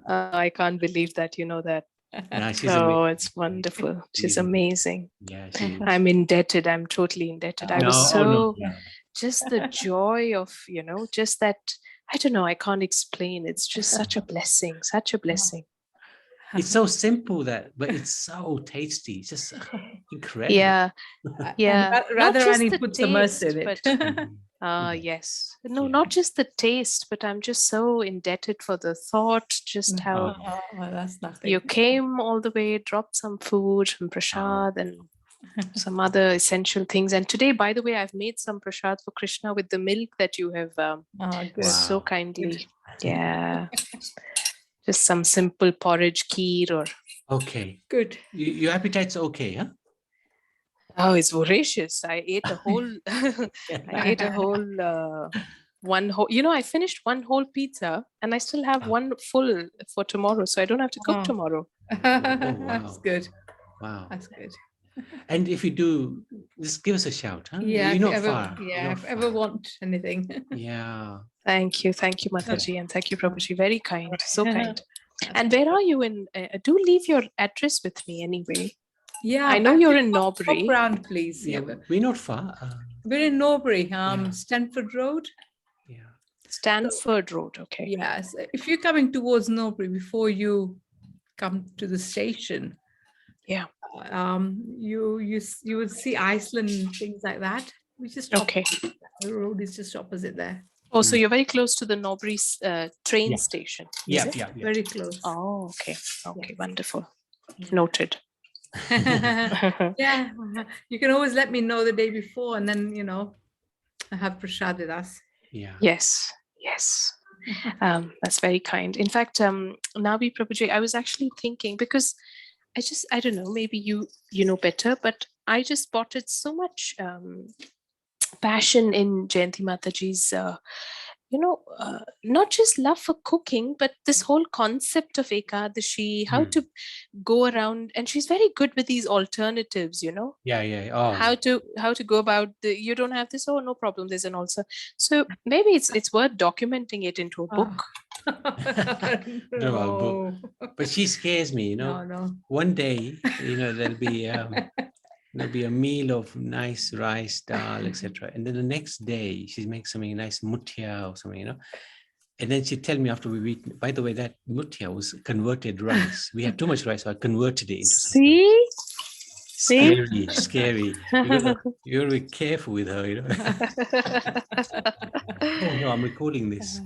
I can't believe that you know that. Nah, she's Oh, amazing. it's wonderful. She's She's amazing. Yeah, she is. I'm indebted. I'm totally indebted. I No, was oh, no, so no. just the joy of, just that. I don't know. I can't explain. It's just such a blessing. Such a blessing. It's so simple but it's so tasty. It's just incredible. Yeah. Yeah. And Not just Radharani the put some mercy in taste, it. but Yeah. yes. No, Yeah. not just the taste, but I'm just so indebted for the thought, just how Oh, that's nothing. you came all the way, dropped some food, some prasad and some other essential things. And today, by the way, I've made some prasad for Krishna with the milk that you have Good. so Wow. kindly. Yeah. Just some simple porridge, kheer or... Okay. Good. Your appetite's okay, huh? Oh, it's voracious. I ate a whole, one whole, I finished one whole pizza and I still have one full for tomorrow. So I don't have to cook Oh. tomorrow. That's good. Wow. That's good. And if you do, just give us a shout, huh? Yeah, You're if not ever, far. You're yeah, not if ever far. want anything. Yeah. Thank you, Mataji, and thank you, Prabhuji. Very kind, so kind. And where are you in? Do leave your address with me anyway. Yeah, I know back you're to in pop Norbury. round, please. Yeah, Yeah, we're not far. we're in Norbury, Yeah. Stanford Road. Yeah. Stanford Road, okay. Yes, if you're coming towards Norbury before you come to the station, Yeah. You would see Iceland and things like that. We just Okay. The road is just opposite there. Oh, so you're very close to the Norbury train Yeah. station. Yeah, is it? yeah, yeah. Very close. Oh, okay. Okay, Yes. wonderful. Noted. Yeah, you can always let me know the day before, and then have prasad with us. Yeah. Yes, yes. That's very kind. In fact, Nabi Prabhuji, I was actually thinking because I don't know, maybe you know better, but I just spotted so much passion in Jayanti Mataji's, not just love for cooking, but this whole concept of Ekadashi, how to go around, and she's very good with these alternatives, Yeah, yeah. Oh, how to go about you don't have this, oh no problem, there's an ulcer. So maybe it's worth documenting it into a book. No, but she scares me, No. One day, there'll be a meal of nice rice, dal, etc. And then the next day, she makes something nice, mutia or something, And then she'd tell me after we've eaten, by the way, that mutia was converted rice. We had too much rice, so I converted it into something. See? Scary. You gotta be careful with her, Oh no, I'm recording this.